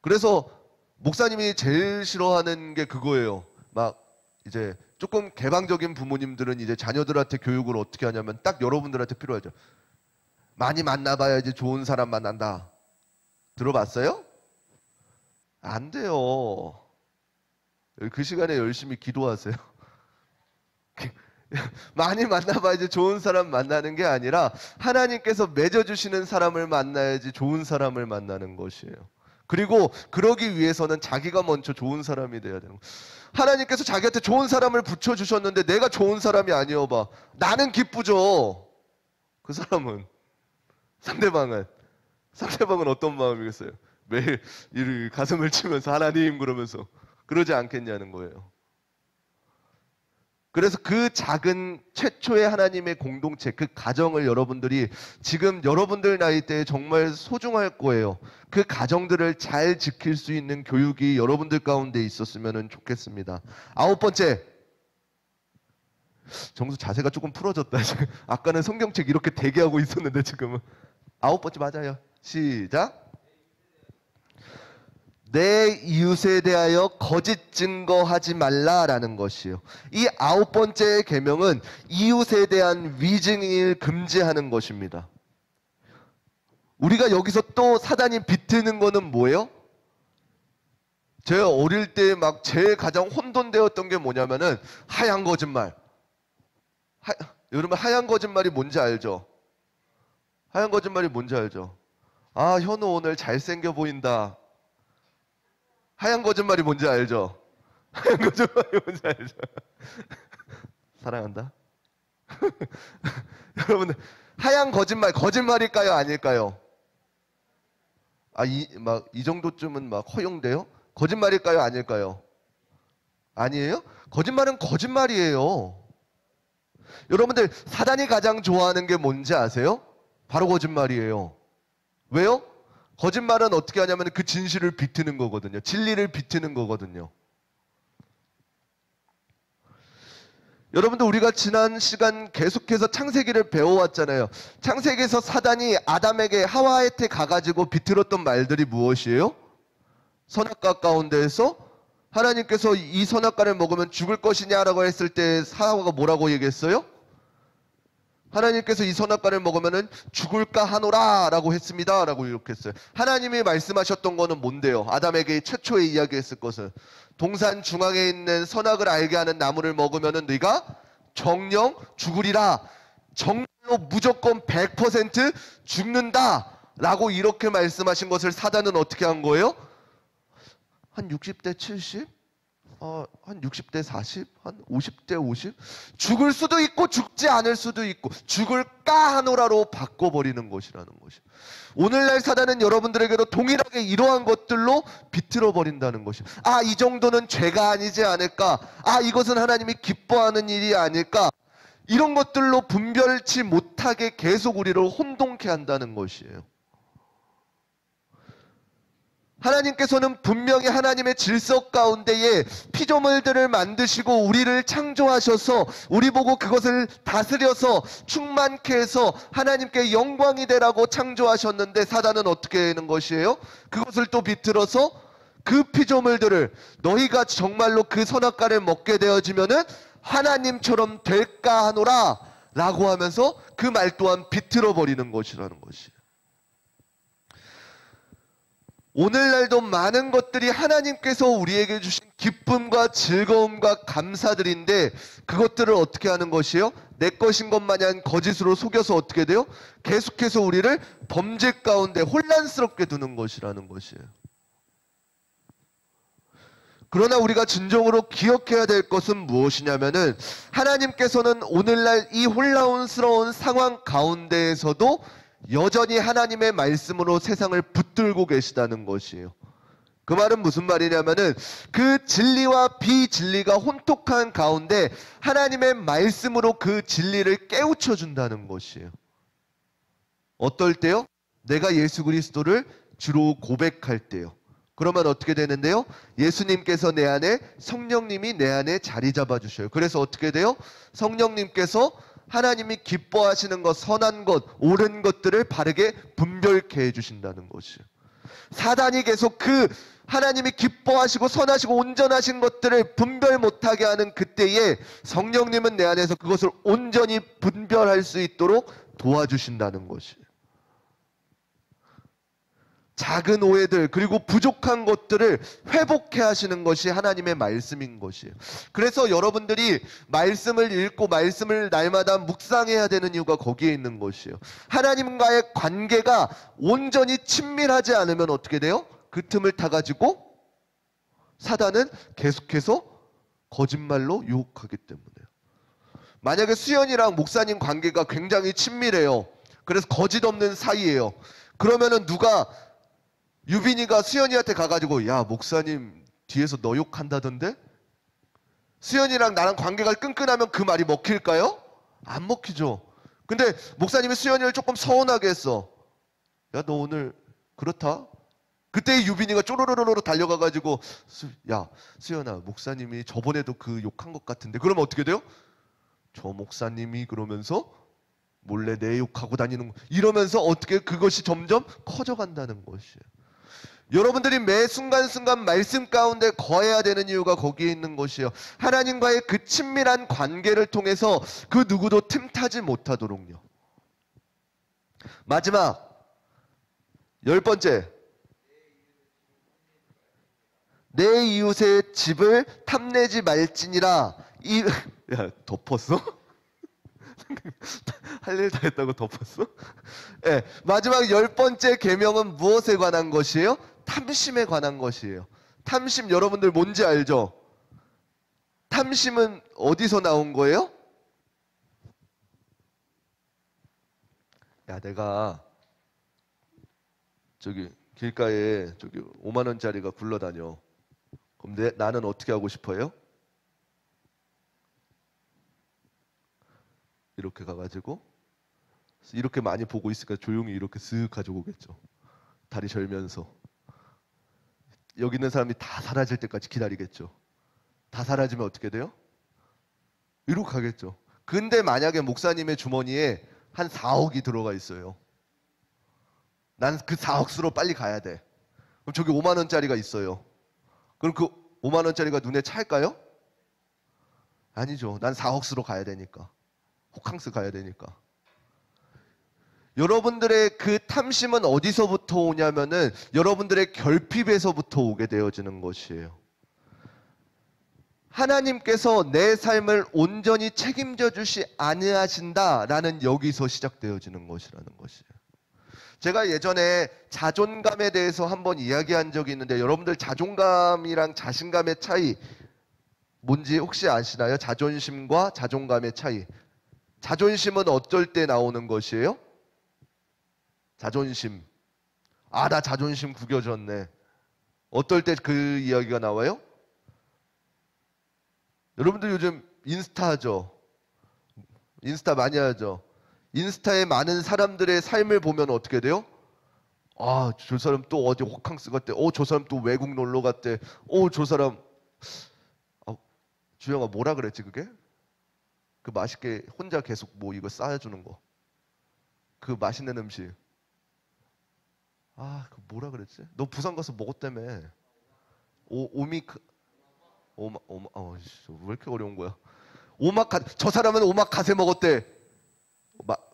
그래서 목사님이 제일 싫어하는 게 그거예요. 막 이제 조금 개방적인 부모님들은 이제 자녀들한테 교육을 어떻게 하냐면 딱 여러분들한테 필요하죠. 많이 만나봐야지 좋은 사람 만난다. 들어봤어요? 안 돼요. 그 시간에 열심히 기도하세요. 많이 만나봐야지 좋은 사람 만나는 게 아니라 하나님께서 맺어주시는 사람을 만나야지 좋은 사람을 만나는 것이에요. 그리고 그러기 위해서는 자기가 먼저 좋은 사람이 돼야 되는 거예요. 하나님께서 자기한테 좋은 사람을 붙여주셨는데 내가 좋은 사람이 아니어봐. 나는 기쁘죠. 그 사람은. 상대방은 어떤 마음이겠어요? 매일 이 가슴을 치면서 하나님 그러면서 그러지 않겠냐는 거예요. 그래서 그 작은 최초의 하나님의 공동체, 그 가정을 여러분들이 지금 여러분들 나이대에 정말 소중할 거예요. 그 가정들을 잘 지킬 수 있는 교육이 여러분들 가운데 있었으면 좋겠습니다. 9번째. 정수 자세가 조금 풀어졌다. 아까는 성경책 이렇게 대기하고 있었는데 지금은. 9번째 맞아요. 시작. 내 이웃에 대하여 거짓 증거하지 말라라는 것이에요. 이 9번째 계명은 이웃에 대한 위증을 금지하는 것입니다. 우리가 여기서 또 사단이 비트는 거는 뭐예요? 제가 어릴 때 막 제일 가장 혼돈되었던 게 뭐냐면은 하얀 거짓말. 여러분 하얀 거짓말이 뭔지 알죠? 하얀 거짓말이 뭔지 알죠? 아, 현우 오늘 잘생겨 보인다. 하얀 거짓말이 뭔지 알죠? 하얀 거짓말이 뭔지 알죠? 사랑한다. 여러분들 하얀 거짓말 거짓말일까요? 아닐까요? 이 정도쯤은 막 허용돼요? 거짓말일까요? 아닐까요? 아니에요? 거짓말은 거짓말이에요. 여러분들 사단이 가장 좋아하는 게 뭔지 아세요? 바로 거짓말이에요. 왜요? 거짓말은 어떻게 하냐면 그 진실을 비트는 거거든요. 진리를 비트는 거거든요. 여러분들 우리가 지난 시간 계속해서 창세기를 배워왔잖아요. 창세기에서 사단이 아담에게 하와한테 가가지고 비틀었던 말들이 무엇이에요? 선악과 가운데에서 하나님께서 이 선악과를 먹으면 죽을 것이냐라고 했을 때 하와가 뭐라고 얘기했어요? 하나님께서 이 선악과를 먹으면 죽을까 하노라 라고 했습니다 라고 이렇게 했어요. 하나님이 말씀하셨던 거는 뭔데요? 아담에게 최초에 이야기했을 것은 동산 중앙에 있는 선악을 알게 하는 나무를 먹으면 네가 정령 죽으리라. 정말로 무조건 100% 죽는다 라고 이렇게 말씀하신 것을 사단은 어떻게 한 거예요? 한 60대 70? 한 60대 40? 한 50대 50? 죽을 수도 있고 죽지 않을 수도 있고 죽을까 하노라로 바꿔버리는 것이라는 것이. 오늘날 사단은 여러분들에게도 동일하게 이러한 것들로 비틀어 버린다는 것이. 이 정도는 죄가 아니지 않을까? 이것은 하나님이 기뻐하는 일이 아닐까? 이런 것들로 분별치 못하게 계속 우리를 혼동케 한다는 것이에요. 하나님께서는 분명히 하나님의 질서 가운데에 피조물들을 만드시고 우리를 창조하셔서 우리 보고 그것을 다스려서 충만케 해서 하나님께 영광이 되라고 창조하셨는데 사단은 어떻게 하는 것이에요? 그것을 또 비틀어서 그 피조물들을 너희가 정말로 그 선악과를 먹게 되어지면은 하나님처럼 될까 하노라 라고 하면서 그 말 또한 비틀어 버리는 것이라는 것이에요. 오늘날도 많은 것들이 하나님께서 우리에게 주신 기쁨과 즐거움과 감사들인데 그것들을 어떻게 하는 것이에요? 내 것인 것 마냥 거짓으로 속여서 어떻게 돼요? 계속해서 우리를 범죄 가운데 혼란스럽게 두는 것이라는 것이에요. 그러나 우리가 진정으로 기억해야 될 것은 무엇이냐면은 하나님께서는 오늘날 이 혼란스러운 상황 가운데에서도 여전히 하나님의 말씀으로 세상을 붙들고 계시다는 것이에요. 그 말은 무슨 말이냐면은 그 진리와 비진리가 혼톡한 가운데 하나님의 말씀으로 그 진리를 깨우쳐 준다는 것이에요. 어떨 때요? 내가 예수 그리스도를 주로 고백할 때요. 그러면 어떻게 되는데요? 예수님께서 내 안에, 성령님이 내 안에 자리 잡아 주셔요. 그래서 어떻게 돼요? 성령님께서 하나님이 기뻐하시는 것, 선한 것, 옳은 것들을 바르게 분별케 해주신다는 것이에요. 사단이 계속 그 하나님이 기뻐하시고 선하시고 온전하신 것들을 분별 못하게 하는 그때에 성령님은 내 안에서 그것을 온전히 분별할 수 있도록 도와주신다는 것이에요. 작은 오해들 그리고 부족한 것들을 회복해 하시는 것이 하나님의 말씀인 것이에요. 그래서 여러분들이 말씀을 읽고 말씀을 날마다 묵상해야 되는 이유가 거기에 있는 것이에요. 하나님과의 관계가 온전히 친밀하지 않으면 어떻게 돼요? 그 틈을 타가지고 사단은 계속해서 거짓말로 유혹하기 때문에요. 만약에 수연이랑 목사님 관계가 굉장히 친밀해요. 그래서 거짓 없는 사이예요. 그러면은 누가 유빈이가 수연이한테 가가지고 야 목사님 뒤에서 너 욕한다던데? 수연이랑 나랑 관계가 끈끈하면 그 말이 먹힐까요? 안 먹히죠. 근데 목사님이 수연이를 조금 서운하게 했어. 야 너 오늘 그렇다? 그때 유빈이가 쪼로로로로 달려가가지고 야 수연아 목사님이 저번에도 그 욕한 것 같은데 그러면 어떻게 돼요? 저 목사님이 그러면서 몰래 내 욕하고 다니는 거 이러면서 어떻게 그것이 점점 커져간다는 것이에요. 여러분들이 매 순간순간 말씀 가운데 거해야 되는 이유가 거기에 있는 것이에요. 하나님과의 그 친밀한 관계를 통해서 그 누구도 틈타지 못하도록요. 마지막 10번째, 내 이웃의 집을 탐내지 말지니라. 야, 덮었어? 할 일 다 했다고 덮었어? 네, 마지막 10번째 계명은 무엇에 관한 것이에요? 탐심에 관한 것이에요. 탐심 여러분들 뭔지 알죠? 탐심은 어디서 나온 거예요? 야, 내가 저기 길가에 저기 5만 원짜리가 굴러다녀. 그럼 나는 어떻게 하고 싶어요? 이렇게 가가지고 이렇게 많이 보고 있으니까 조용히 이렇게 쓱 가지고 오겠죠. 다리 절면서 여기 있는 사람이 다 사라질 때까지 기다리겠죠. 다 사라지면 어떻게 돼요? 이렇게 가겠죠. 근데 만약에 목사님의 주머니에 한 4억이 들어가 있어요. 난 그 4억수로 빨리 가야 돼. 그럼 저기 5만 원짜리가 있어요. 그럼 그 5만 원짜리가 눈에 찰까요? 아니죠. 난 4억수로 가야 되니까. 호캉스 가야 되니까. 여러분들의 그 탐심은 어디서부터 오냐면은 여러분들의 결핍에서부터 오게 되어지는 것이에요. 하나님께서 내 삶을 온전히 책임져 주시 아니하신다라는 여기서 시작되어지는 것이라는 것이에요. 제가 예전에 자존감에 대해서 한번 이야기한 적이 있는데 여러분들 자존감이랑 자신감의 차이 뭔지 혹시 아시나요? 자존심과 자존감의 차이. 자존심은 어떨 때 나오는 것이에요? 자존심. 아, 나 자존심 구겨졌네. 어떨 때 그 이야기가 나와요? 여러분들 요즘 인스타 하죠? 인스타 많이 하죠? 인스타에 많은 사람들의 삶을 보면 어떻게 돼요? 아, 저 사람 또 어디 호캉스 갔대. 저 사람 또 외국 놀러 갔대. 저 사람 주영아 뭐라 그랬지 그게? 그 맛있게 혼자 계속 뭐 이거 쌓아주는 거. 그 맛있는 음식. 그 뭐라 그랬지? 너 부산 가서 먹었다며. 왜 이렇게 어려운 거야? 저 사람은 오마카세 먹었대.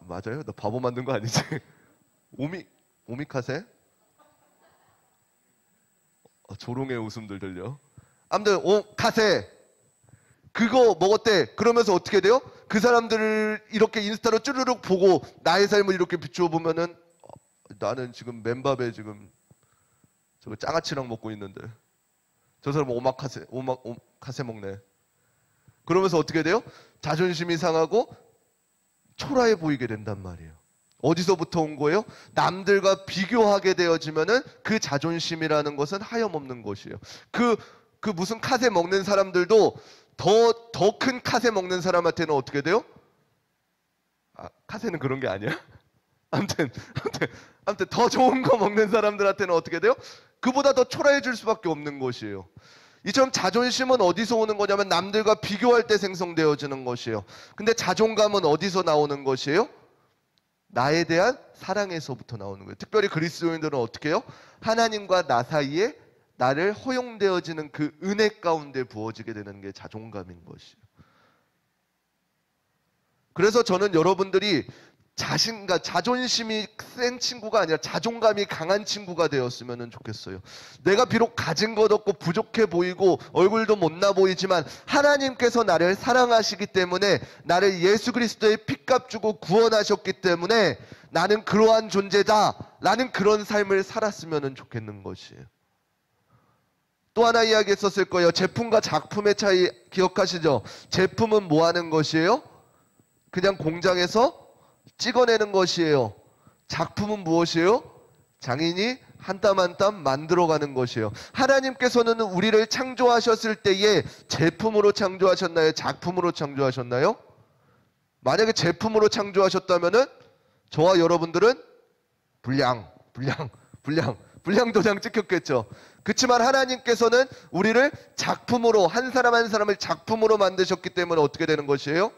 맞아요? 나 바보 만든 거 아니지? 오미카세? 조롱의 웃음들 들려. 아무튼 오카세 그거 먹었대. 그러면서 어떻게 돼요? 그 사람들을 이렇게 인스타로 쭈르륵 보고 나의 삶을 이렇게 비추어 보면은 나는 지금 맨밥에 지금 저거 장아찌랑 먹고 있는데 저 사람은 오마카세 먹네. 그러면서 어떻게 돼요? 자존심이 상하고 초라해 보이게 된단 말이에요. 어디서부터 온 거예요? 남들과 비교하게 되어지면은 그 자존심이라는 것은 하염없는 것이에요. 그 무슨 카세 먹는 사람들도 더 큰 카세 먹는 사람한테는 어떻게 돼요? 카세는 그런 게 아니야? 아무튼 더 좋은 거 먹는 사람들한테는 어떻게 돼요? 그보다 더 초라해질 수밖에 없는 것이에요. 이처럼 자존심은 어디서 오는 거냐면 남들과 비교할 때 생성되어지는 것이에요. 근데 자존감은 어디서 나오는 것이에요? 나에 대한 사랑에서부터 나오는 거예요. 특별히 그리스도인들은 어떻게 해요? 하나님과 나 사이에 나를 허용되어지는 그 은혜 가운데 부어지게 되는 게 자존감인 것이에요. 그래서 저는 여러분들이 자존심이 센 친구가 아니라 자존감이 강한 친구가 되었으면 좋겠어요. 내가 비록 가진 것 없고 부족해 보이고 얼굴도 못나 보이지만 하나님께서 나를 사랑하시기 때문에 나를 예수 그리스도의 피값 주고 구원하셨기 때문에 나는 그러한 존재다 라는 그런 삶을 살았으면 좋겠는 것이에요. 또 하나 이야기했었을 거예요. 제품과 작품의 차이 기억하시죠? 제품은 뭐 하는 것이에요? 그냥 공장에서 찍어내는 것이에요. 작품은 무엇이에요? 장인이 한 땀 한 땀 만들어가는 것이에요. 하나님께서는 우리를 창조하셨을 때에 제품으로 창조하셨나요? 작품으로 창조하셨나요? 만약에 제품으로 창조하셨다면은 저와 여러분들은 불량 도장 찍혔겠죠. 그렇지만 하나님께서는 우리를 작품으로 한 사람 한 사람을 작품으로 만드셨기 때문에 어떻게 되는 것이에요?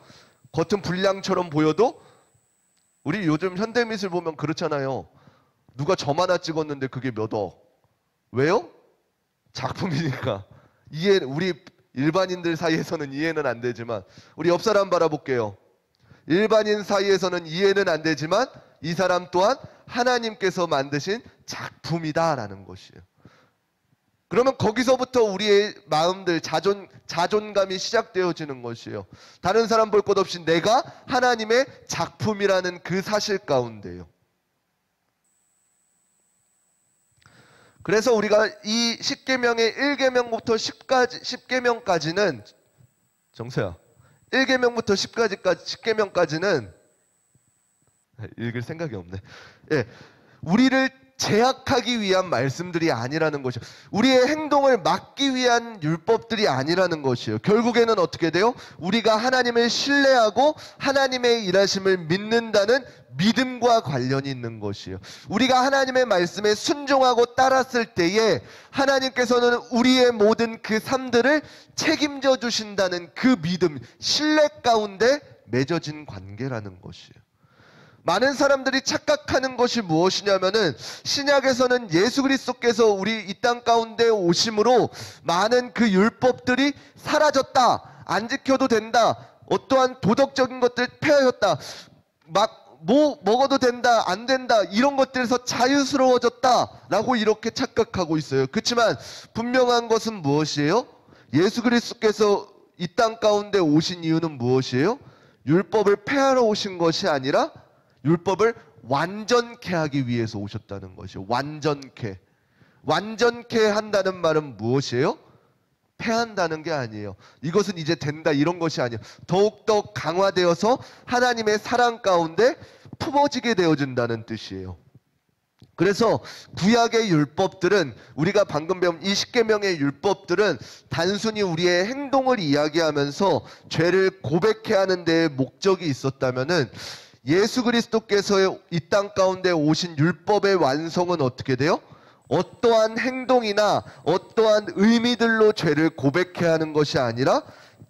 겉은 불량처럼 보여도 우리 요즘 현대미술 보면 그렇잖아요. 누가 점 하나 찍었는데 그게 몇 억, 왜요? 작품이니까. 우리 일반인들 사이에서는 이해는 안 되지만, 우리 옆 사람 바라볼게요. 일반인 사이에서는 이해는 안 되지만 이 사람 또한 하나님께서 만드신 작품이다라는 것이에요. 그러면 거기서부터 우리의 마음들, 자존감이 시작되어지는 것이에요. 다른 사람 볼 것 없이 내가 하나님의 작품이라는 그 사실 가운데요. 그래서 우리가 이 10계명의 1계명부터 10계명까지는 정서야, 1계명부터 10계명까지는 읽을 생각이 없네. 예, 우리를 제약하기 위한 말씀들이 아니라는 것이요, 우리의 행동을 막기 위한 율법들이 아니라는 것이에요. 결국에는 어떻게 돼요? 우리가 하나님을 신뢰하고 하나님의 일하심을 믿는다는 믿음과 관련이 있는 것이에요. 우리가 하나님의 말씀에 순종하고 따랐을 때에 하나님께서는 우리의 모든 그 삶들을 책임져 주신다는 그 믿음, 신뢰 가운데 맺어진 관계라는 것이에요. 많은 사람들이 착각하는 것이 무엇이냐면은, 신약에서는 예수 그리스도께서 우리 이 땅 가운데 오심으로 많은 그 율법들이 사라졌다, 안 지켜도 된다, 어떠한 도덕적인 것들 폐하였다, 먹어도 된다, 안 된다, 이런 것들에서 자유스러워졌다 라고 이렇게 착각하고 있어요. 그렇지만 분명한 것은 무엇이에요? 예수 그리스도께서 이 땅 가운데 오신 이유는 무엇이에요? 율법을 폐하러 오신 것이 아니라 율법을 완전케 하기 위해서 오셨다는 것이에요. 완전케 한다는 말은 무엇이에요? 폐한다는 게 아니에요. 이것은 이제 된다, 이런 것이 아니에요. 더욱더 강화되어서 하나님의 사랑 가운데 품어지게 되어진다는 뜻이에요. 그래서 구약의 율법들은, 우리가 방금 배운 이 10계명의 율법들은 단순히 우리의 행동을 이야기하면서 죄를 고백해야 하는 데에 목적이 있었다면은, 예수 그리스도께서 이 땅 가운데 오신 율법의 완성은 어떻게 돼요? 어떠한 행동이나 어떠한 의미들로 죄를 고백해야 하는 것이 아니라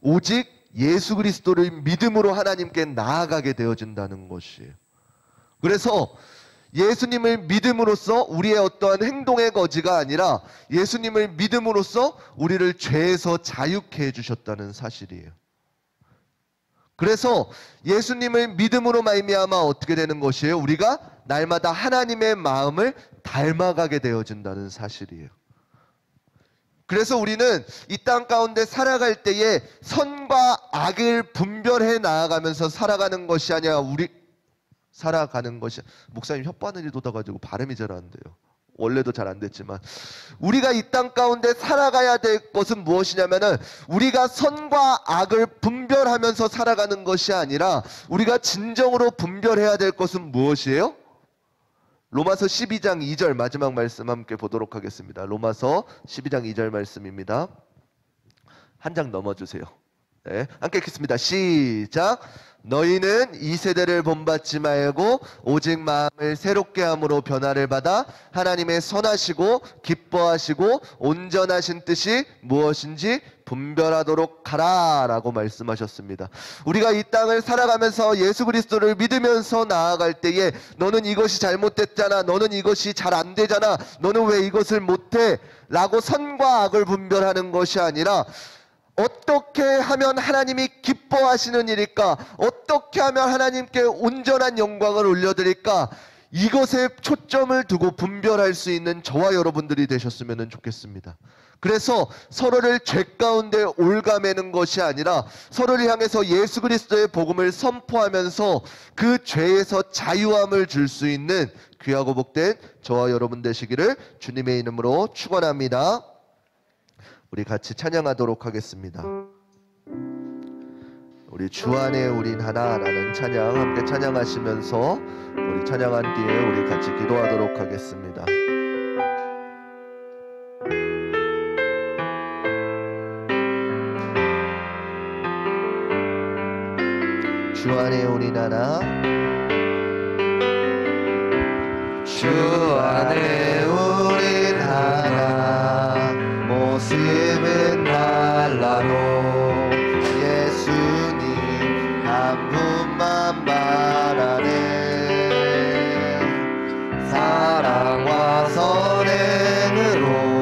오직 예수 그리스도를 믿음으로 하나님께 나아가게 되어진다는 것이에요. 그래서 예수님을 믿음으로써 우리의 어떠한 행동의 거지가 아니라 예수님을 믿음으로써 우리를 죄에서 자유케 해주셨다는 사실이에요. 그래서 예수님을 믿음으로 말미암아 어떻게 되는 것이에요? 우리가 날마다 하나님의 마음을 닮아가게 되어진다는 사실이에요. 그래서 우리는 이 땅 가운데 살아갈 때에 선과 악을 분별해 나아가면서 살아가는 것이 아니라 목사님 혓바늘이 돋아가지고 발음이 잘 안 돼요. 원래도 잘 안 됐지만, 우리가 이 땅 가운데 살아가야 될 것은 무엇이냐면은, 우리가 선과 악을 분별하면서 살아가는 것이 아니라 우리가 진정으로 분별해야 될 것은 무엇이에요? 로마서 12장 2절 마지막 말씀 함께 보도록 하겠습니다. 로마서 12장 2절 말씀입니다. 한 장 넘어주세요. 네, 함께 읽겠습니다. 시작. 너희는 이 세대를 본받지 말고 오직 마음을 새롭게 함으로 변화를 받아 하나님의 선하시고 기뻐하시고 온전하신 뜻이 무엇인지 분별하도록 하라 라고 말씀하셨습니다. 우리가 이 땅을 살아가면서 예수 그리스도를 믿으면서 나아갈 때에 너는 이것이 잘못됐잖아, 너는 이것이 잘 안 되잖아, 너는 왜 이것을 못해 라고 선과 악을 분별하는 것이 아니라, 어떻게 하면 하나님이 기뻐하시는 일일까? 어떻게 하면 하나님께 온전한 영광을 올려드릴까? 이것에 초점을 두고 분별할 수 있는 저와 여러분들이 되셨으면 좋겠습니다. 그래서 서로를 죄 가운데 올가매는 것이 아니라 서로를 향해서 예수 그리스도의 복음을 선포하면서 그 죄에서 자유함을 줄 수 있는 귀하고 복된 저와 여러분 되시기를 주님의 이름으로 축원합니다. 우리 같이 찬양하도록 하겠습니다. 우리 주 안에 우린 하나라는 찬양 함께 찬양하시면서 우리 찬양한 뒤에 우리 같이 기도하도록 하겠습니다. 주 안에 우린 하나, 주 안에 우린 하나, 모습은 달라도 예수님 한 분만 바라네. 사랑과 선행으로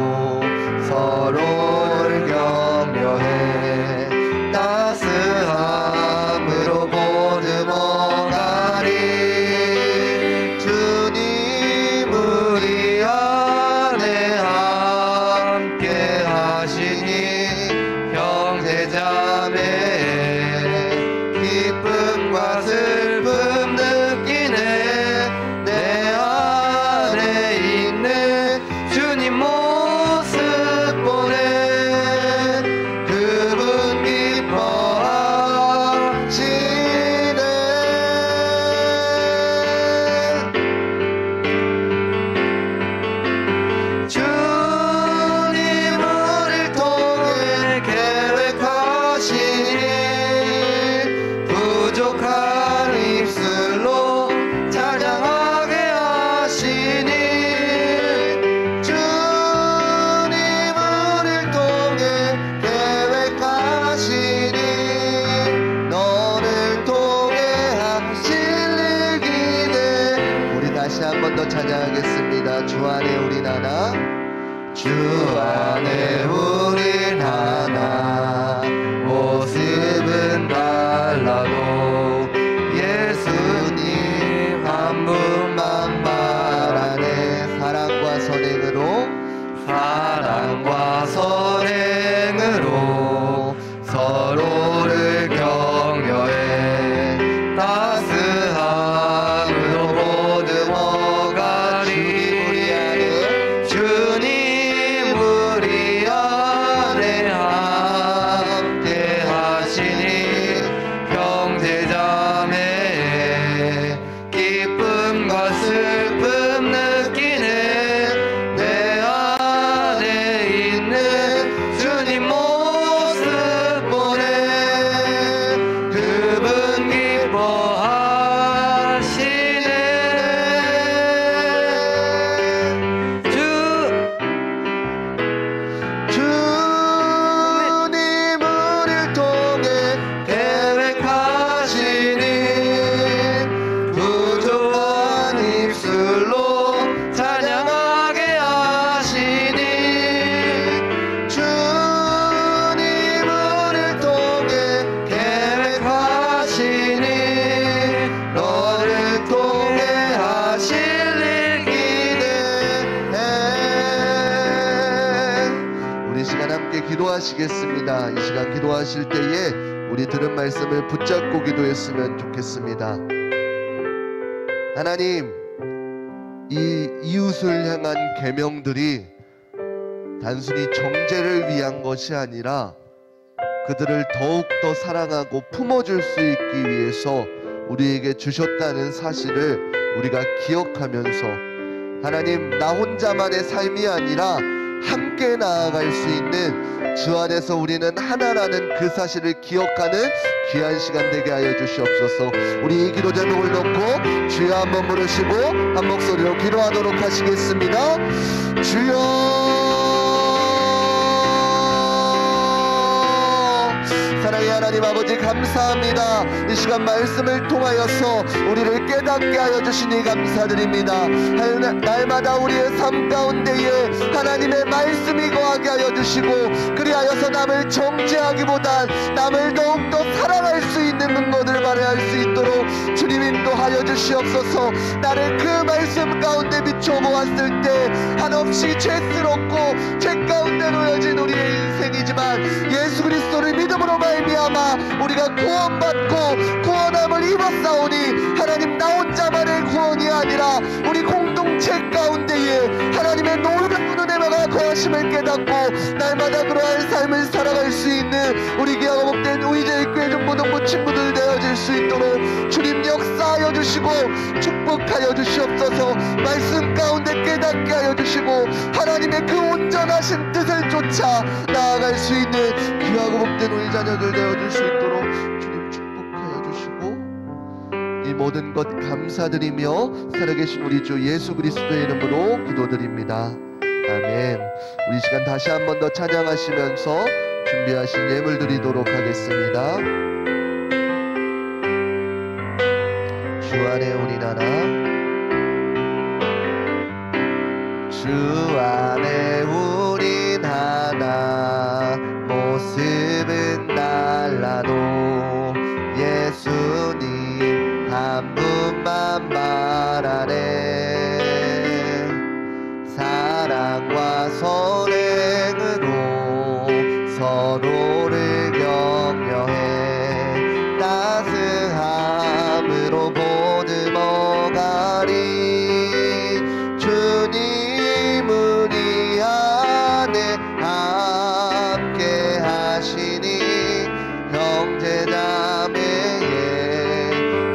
한 번 더 찬양하겠습니다. 주 안에 우린 하나, 주 안에 우린 하나, 모습은 달라도 예수님 한 분만 말하네. 사랑과 선행으로 서로를 격려해 따스함으로 보듬어가리. 주님 우리 안에 함께 하시니 형제자매의 기쁨과 슬픔 느끼네. 내 안에 있는 주님 모습 보네. 그분 기뻐하시네. 주님 우리를 통해 계획하시니 부족한 입술로 찬양하게 하시니. 주님 우리를 통해 계획하시니 너를 통해 하실 일 기대해. 우리 시간 함께 기도하시겠습니다. 이 시간 기도하실 때에 우리 들은 말씀을 붙잡고 기도했으면 좋겠습니다. 하나님, 이 이웃을 향한 계명들이 단순히 정죄를 위한 것이 아니라 그들을 더욱더 사랑하고 품어줄 수 있기 위해서 우리에게 주셨다는 사실을 우리가 기억하면서 하나님, 나 혼자만의 삶이 아니라 함께 나아갈 수 있는 주 안에서 우리는 하나라는 그 사실을 기억하는 귀한 시간 되게 하여 주시옵소서. 우리 이 기도 제목을 놓고 주여 한번 부르시고 한 목소리로 기도하도록 하시겠습니다. 주여. 사랑의 하나님 아버지, 감사합니다. 이 시간 말씀을 통하여서 우리를 깨닫게 하여 주시니 감사드립니다. 날마다 우리의 삶 가운데에 하나님의 말씀이 거하게 하여 주시고, 그리하여서 남을 정죄하기보단 남을 더욱더 사랑할 수 있는 능력을 발휘할 수 있도록 주님 인도하여 주시옵소서. 나를 그 말씀 가운데 비춰보았을 때 한없이 죄스럽고 죄 가운데 놓여진 우리의 인생이지만 예수 그리스도를 믿음으로 말미암아 우리가 구원받고 구원함을 입었사오니 하나님, 나 혼자만의 구원이 아니라 우리 공동체 가운데에 하나님의 놀라운 은혜가 거하심을 깨닫고 날마다 그러한 삶을 살아갈 수 있는 우리 귀하고 복된 의제교회 중고등부 친구들 되어질 수 있도록 주님 역사하여 주시고 축복하여 주시옵소서. 말씀 가운데 깨닫게 하여 주시고 하나님의 그 온전하신 뜻을 쫓아 나아갈 수 있는 귀하고 복된 우리 자녀들 되어줄 수 있도록 주님 축복하여 주시고, 이 모든 것 감사드리며 살아계신 우리 주 예수 그리스도의 이름으로 기도드립니다. 아멘. 우리 시간 다시 한 번 더 찬양하시면서 준비하신 예물 드리도록 하겠습니다. 주 안에 우린 하나, 주 안에 우린 하나, 모습은 달라도 예수님 한 분만 말하네. 사랑과 선행으로 서로를 격려해 따스함으로 보듬어가리. 주님 우리 안에 함께 하시니 형제자매의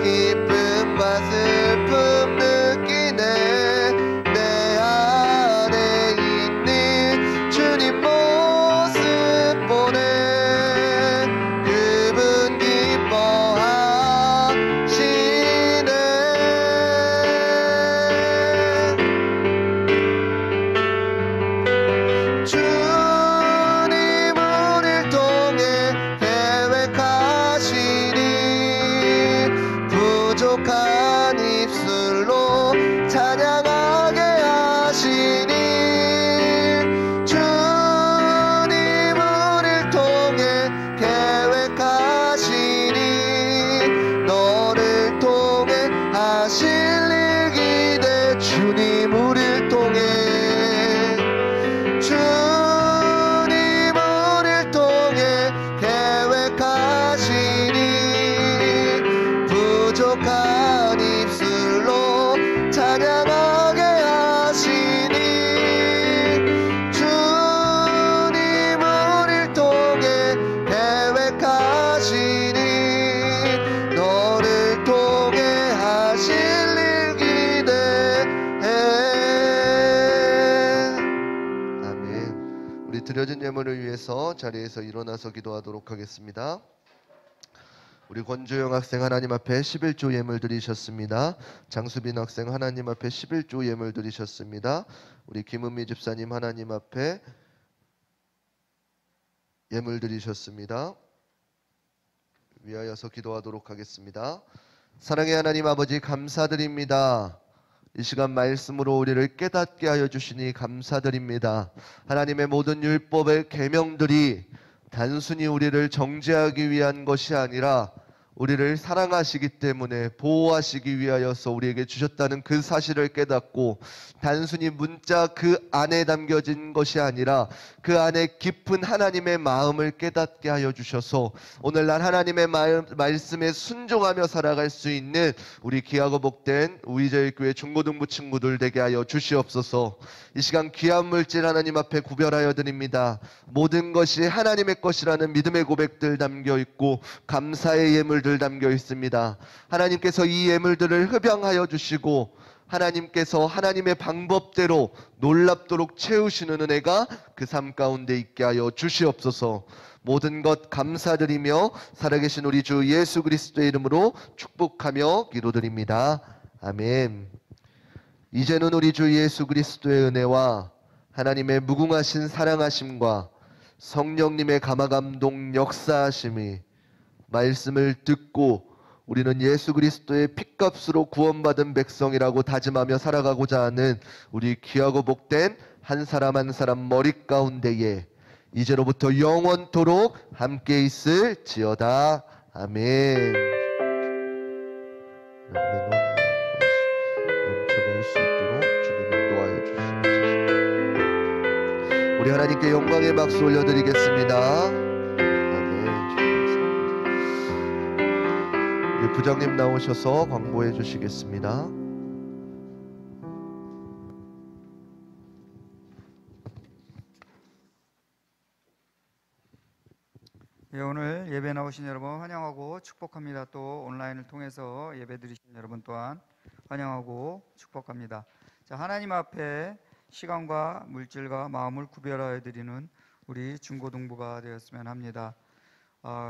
기쁨과 슬픔 느끼네. 내 안에 있는 주님 모습 보네. 그분 기뻐하시네. 주님 우리를 통해 계획하시니 부족한 입술로 찬양 부족한 입술로 찬양하게 하시니 주님 우릴 통해 계획하시니 너를 통해 하실 일 기대해. 아멘. 우리 드려진 예물을 위해서 자리에서 일어나서 기도하도록 하겠습니다. 우리 권조영 학생 하나님 앞에 11조 예물 드리셨습니다. 장수빈 학생 하나님 앞에 11조 예물 드리셨습니다. 우리 김은미 집사님 하나님 앞에 예물 드리셨습니다. 위하여서 기도하도록 하겠습니다. 사랑의 하나님 아버지 감사드립니다. 이 시간 말씀으로 우리를 깨닫게 하여 주시니 감사드립니다. 하나님의 모든 율법의 계명들이 단순히 우리를 정죄하기 위한 것이 아니라 우리를 사랑하시기 때문에 보호하시기 위하여서 우리에게 주셨다는 그 사실을 깨닫고 단순히 문자 그 안에 담겨진 것이 아니라 그 안에 깊은 하나님의 마음을 깨닫게 하여 주셔서 오늘날 하나님의 말씀에 순종하며 살아갈 수 있는 우리 귀하고 복된 우이제일교회 중고등부 친구들 되게 하여 주시옵소서. 이 시간 귀한 물질 하나님 앞에 구별하여 드립니다. 모든 것이 하나님의 것이라는 믿음의 고백들 담겨 있고 감사의 예물들 담겨 있습니다. 하나님께서 이 예물들을 흡양하여 주시고 하나님께서 하나님의 방법대로 놀랍도록 채우시는 은혜가 그 삶 가운데 있게 하여 주시옵소서. 모든 것 감사드리며 살아계신 우리 주 예수 그리스도의 이름으로 축복하며 기도드립니다. 아멘. 이제는 우리 주 예수 그리스도의 은혜와 하나님의 무궁하신 사랑하심과 성령님의 감화감동 역사하심이 말씀을 듣고 우리는 예수 그리스도의 핏값으로 구원받은 백성이라고 다짐하며 살아가고자 하는 우리 귀하고 복된 한 사람 한 사람 머리 가운데에 이제로부터 영원토록 함께 있을지어다. 아멘. 넘쳐갈 수 있도록 주님 인도하여 주시옵소서. 우리 하나님께 영광의 박수 올려드리겠습니다. 부장님 나오셔서 광고해 주시겠습니다. 예, 오늘 예배 나오신 여러분 환영하고 축복합니다. 또 온라인을 통해서 예배 드리신 여러분 또한 환영하고 축복합니다. 자, 하나님 앞에 시간과 물질과 마음을 구별하여 드리는 우리 중고등부가 되었으면 합니다.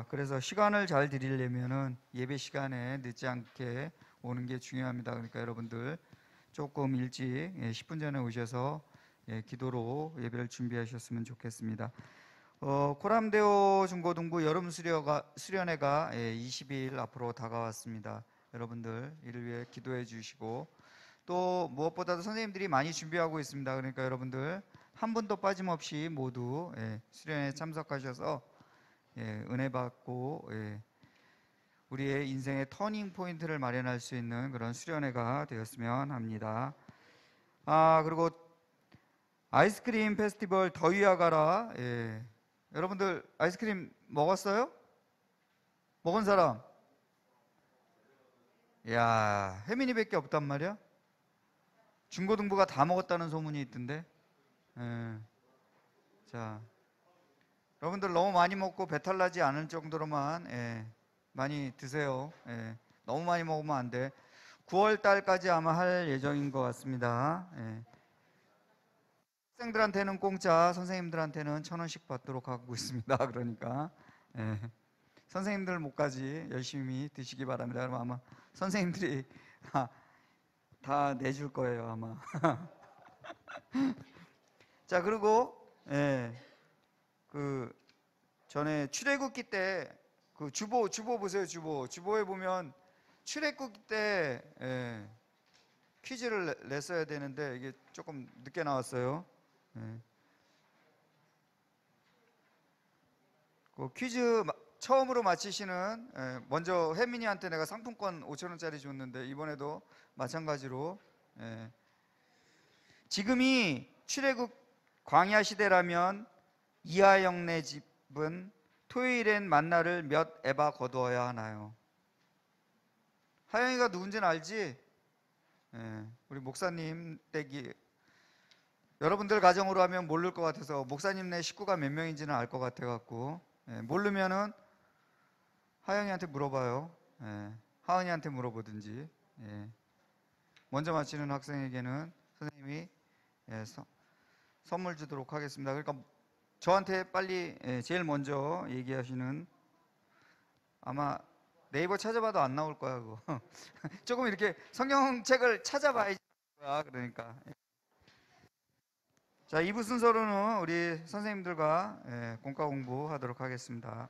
그래서 시간을 잘 드리려면은 예배 시간에 늦지 않게 오는 게 중요합니다. 그러니까 여러분들 조금 일찍 10분 전에 오셔서 기도로 예배를 준비하셨으면 좋겠습니다. 코람데오 중고등부 여름 수련회가 20일 앞으로 다가왔습니다. 여러분들 이를 위해 기도해 주시고 또 무엇보다도 선생님들이 많이 준비하고 있습니다. 그러니까 여러분들 한 분도 빠짐없이 모두 수련회에 참석하셔서 은혜 받고 우리의 인생의 터닝 포인트를 마련할 수 있는 그런 수련회가 되었으면 합니다. 그리고 아이스크림 페스티벌 더위와 가라. 여러분들 아이스크림 먹었어요? 먹은 사람? 야, 혜민이밖에 없단 말이야? 중고등부가 다 먹었다는 소문이 있던데. 자, 여러분들 너무 많이 먹고 배탈 나지 않을 정도로만 많이 드세요. 너무 많이 먹으면 안 돼. 9월 달까지 아마 할 예정인 것 같습니다. 학생들한테는 공짜, 선생님들한테는 1,000원씩 받도록 하고 있습니다. 그러니까 선생님들 몫까지 열심히 드시기 바랍니다. 그럼 아마 선생님들이 다 내줄 거예요 아마. 자, 그리고 그 전에 출애굽기 때 그 주보 보세요. 주보에 보면 출애굽기 때 퀴즈를 냈어야 되는데 이게 조금 늦게 나왔어요. 그 퀴즈 처음으로 마치시는 먼저 혜민이한테 내가 상품권 5,000원짜리 줬는데 이번에도 마찬가지로 지금이 출애굽 광야 시대라면 이하영네 집은 토요일엔 만나를 몇 에바 거두어야 하나요? 하영이가 누군지는 알지? 예, 우리 목사님 댁이 여러분들 가정으로 하면 모를 것 같아서 목사님네 식구가 몇 명인지는 알 것 같아 갖고 모르면은 하영이한테 물어봐요. 하은이한테 물어보든지. 먼저 맞히는 학생에게는 선생님이 선물 주도록 하겠습니다. 그러니까 저한테 빨리 제일 먼저 얘기하시는, 아마 네이버 찾아봐도 안 나올 거야 그거. 조금 이렇게 성경책을 찾아봐야지 거야. 그러니까 자, 2부 순서로는 우리 선생님들과 공과 공부하도록 하겠습니다.